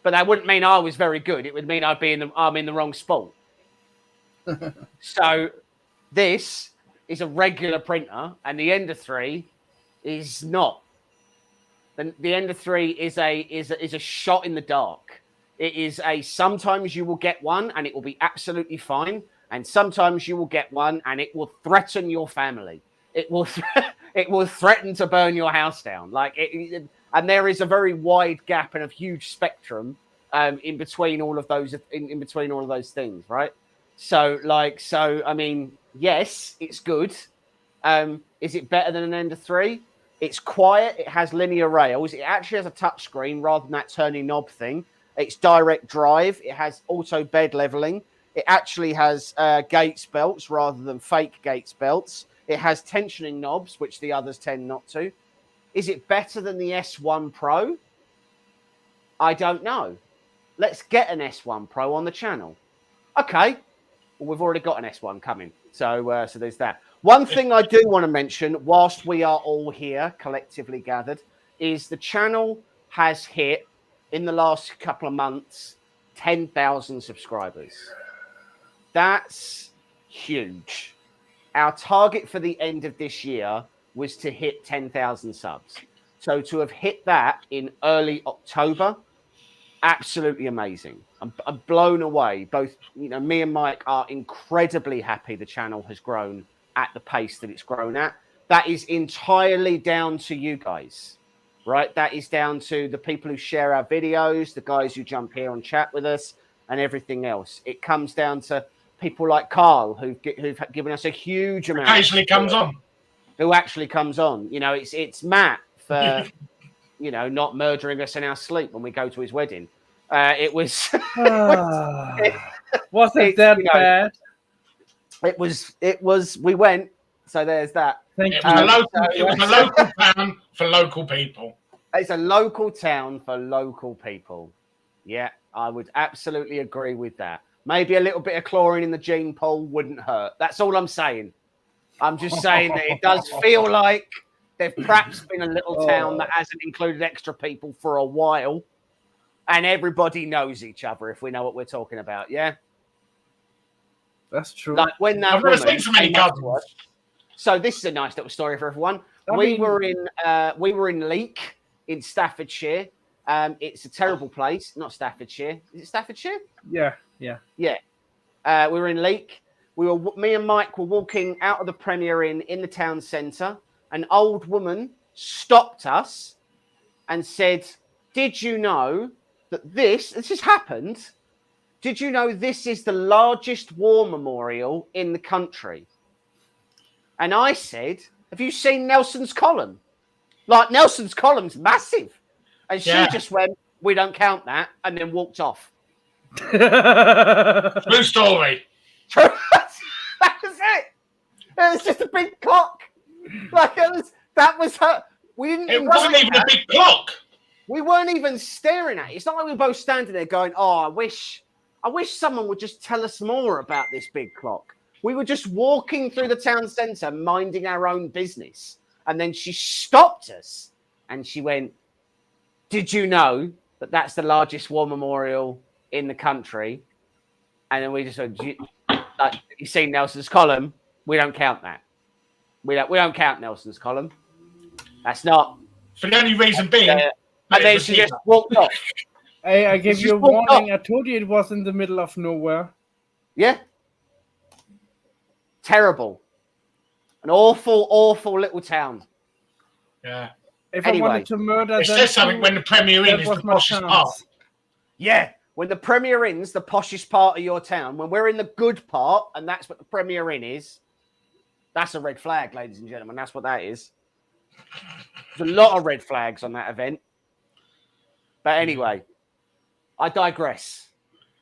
But that wouldn't mean I was very good. It would mean I'm in the wrong sport. So this is a regular printer, and the Ender 3 is not. The Ender 3 is a shot in the dark. It is sometimes you will get one and it will be absolutely fine, and sometimes you will get one and it will threaten your family. It will threaten to burn your house down. And there is a very wide gap and a huge spectrum in between all of those things, right? So I mean, yes, it's good. Is it better than an Ender 3? It's quiet. It has linear rails. It actually has a touch screen rather than that turning knob thing. It's direct drive. It has auto bed leveling. It actually has Gates belts rather than fake Gates belts. It has tensioning knobs, which the others tend not to. Is it better than the S1 Pro? I don't know. Let's get an S1 Pro on the channel. Okay. Well, we've already got an S1 coming. So there's that. One thing I do want to mention, whilst we are all here collectively gathered, is the channel has hit, in the last couple of months, 10,000 subscribers. That's huge. Our target for the end of this year was to hit 10,000 subs. So to have hit that in early October, absolutely amazing. I'm blown away. Both, me and Mike are incredibly happy the channel has grown at the pace that it's grown at. That is entirely down to you guys, right? That is down to the people who share our videos, the guys who jump here and chat with us, and everything else. It comes down to people like Carl, who've given us a huge amount. Actually comes on. Who actually comes on. It's Matt for, not murdering us in our sleep when we go to his wedding. It was. Wasn't that bad? It was. We went So there's that. Thank It you. was a local town for local people. It's a local town for local people. Yeah, I would absolutely agree with that. Maybe a little bit of chlorine in the gene pool wouldn't hurt. That's all I'm saying. I'm just saying that it does feel like there's perhaps been a little town that hasn't included extra people for a while, and everybody knows each other, if we know what we're talking about. Yeah, That's true. like when that I've never woman seen so many came up to cousins. us. So this is a nice little story for everyone. We were in Leek in Staffordshire. It's a terrible place. Not Staffordshire. Is it Staffordshire? Yeah. Yeah. We were in Leek. Me and Mike were walking out of the Premier Inn in the town centre. An old woman stopped us and said, "Did you know that this has happened? Did you know this is the largest war memorial in the country?" And I said, "Have you seen Nelson's column? Like, Nelson's column's massive." And she just went, "We don't count that," and then walked off. True story. That was it. It was just a big clock. Like, that was her. We didn't. It wasn't even a big clock. We weren't even staring at it. It's not like we were both standing there going, "Oh, I wish someone would just tell us more about this big clock." We were just walking through the town centre, minding our own business. And then she stopped us and she went, "Did you know that that's the largest war memorial in the country?" And then we just went, "You seen Nelson's column? We don't count that. We don't count Nelson's column. That's not." For the only reason being. And then she just walked off. Hey, I gave you a warning. I told you it was in the middle of nowhere. Yeah. Terrible. An awful, awful little town. Yeah. If Anyway, I wanted to murder It says something when the Premier Inn is the poshest part. Yeah. When the Premier Inn's the poshest part of your town, when we're in the good part, and that's what the Premier Inn is, that's a red flag, ladies and gentlemen. That's what that is. There's a lot of red flags on that event. But anyway, I digress.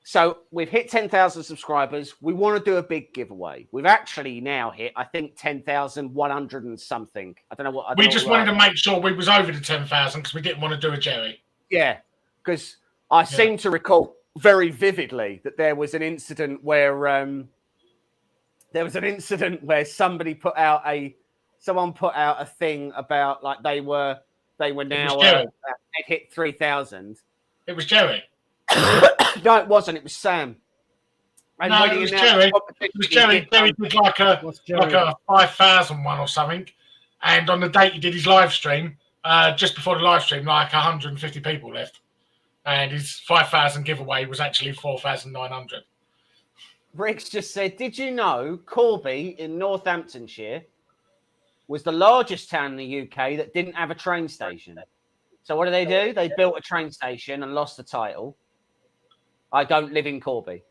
So we've hit 10,000 subscribers. We want to do a big giveaway. We've actually now hit, I think, 10,100 and something. I don't know what. We just wanted to make sure we was over the 10,000 because we didn't want to do a Jerry. Yeah, because I seem to recall very vividly that there was an incident where somebody put out a thing about, like, they were now they'd hit 3,000. It was Jerry. No, it wasn't. It was Sam. And No, it was Jerry. It was Jerry. Jerry did like a 5,000 one or something. And on the date he did his live stream, just before the live stream, like 150 people left. And his 5,000 giveaway was actually 4,900. Riggs just said, "Did you know Corby in Northamptonshire was the largest town in the UK that didn't have a train station?" So what do? They built a train station and lost the title. I don't live in Corby.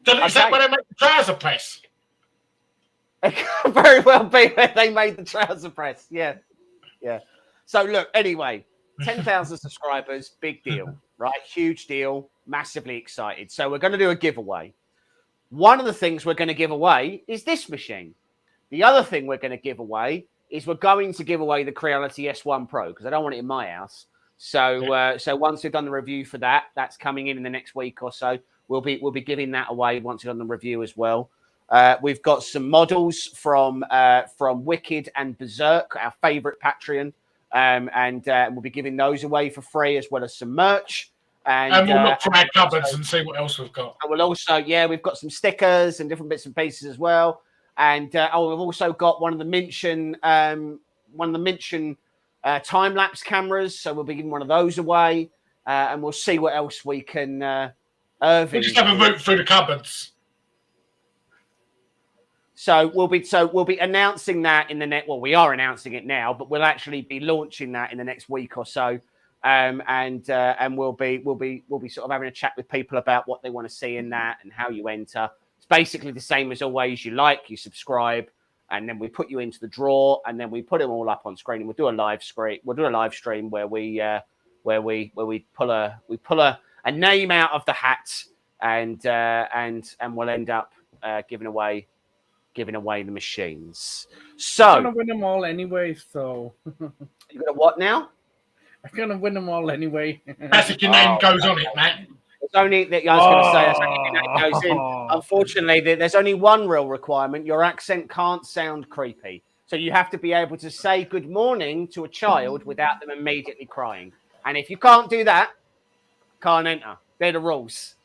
Is that where they make the trouser press? It could very well be where they made the trouser press. Yeah. So look, anyway, 10,000 subscribers, big deal, right? Huge deal, massively excited. So we're going to do a giveaway. One of the things we're going to give away is this machine. The other thing we're going to give away is we're going to give away the Creality S1 Pro because I don't want it in my house. So so once we've done the review for that, that's coming in the next week or so. We'll be giving that away once we've done the review as well. We've got some models from Wicked and Berserk, our favourite Patreon, and we'll be giving those away for free, as well as some merch. And we'll look for our cupboards and see what else we've got. And we'll also, we've got some stickers and different bits and pieces as well. And we've also got one of the Minchin time-lapse cameras, so we'll be giving one of those away, and we'll see what else we can. Irving, we'll just have a route through the cupboards. So we'll be announcing that in the next. Well, we are announcing it now, but we'll actually be launching that in the next week or so, and we'll be sort of having a chat with people about what they want to see in that and how you enter. It's basically the same as always. You subscribe. And then we put you into the draw, and then we put them all up on screen. And we'll do a live stream. We'll do a live stream where we pull a name out of the hat, and we'll end up giving away giving away the machines. I'm So gonna win them all anyway. So you're gonna what now? I'm gonna win them all anyway. That's if your name goes on it, Matt. It's only that I was going to say. That's only if your name goes in. Unfortunately, there's only one real requirement. Your accent can't sound creepy, so you have to be able to say good morning to a child without them immediately crying. And if you can't do that, can't enter. They're the rules.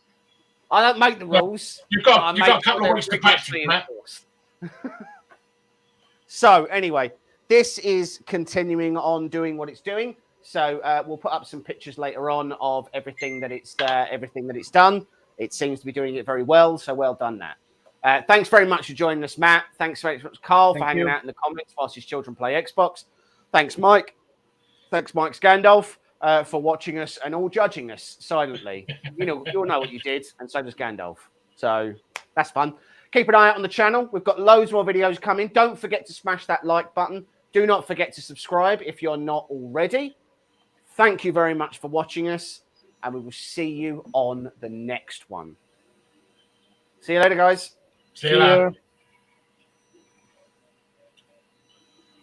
I don't make the rules. You've got a couple of weeks to practice, Matt. So anyway, this is continuing on doing what it's doing. So we'll put up some pictures later on of everything that it's done. It seems to be doing it very well. So well done, Matt. Thanks very much for joining us, Matt. Thanks very much, Carl, for hanging out in the comments whilst his children play Xbox. Thanks, Mike. Thanks, Mike Scandalf, for watching us and all judging us silently. You'll know what you did, and so does Gandalf. So that's fun. Keep an eye out on the channel. We've got loads more videos coming. Don't forget to smash that like button. Do not forget to subscribe if you're not already. Thank you very much for watching us, and we will see you on the next one. See you later, guys. See you later.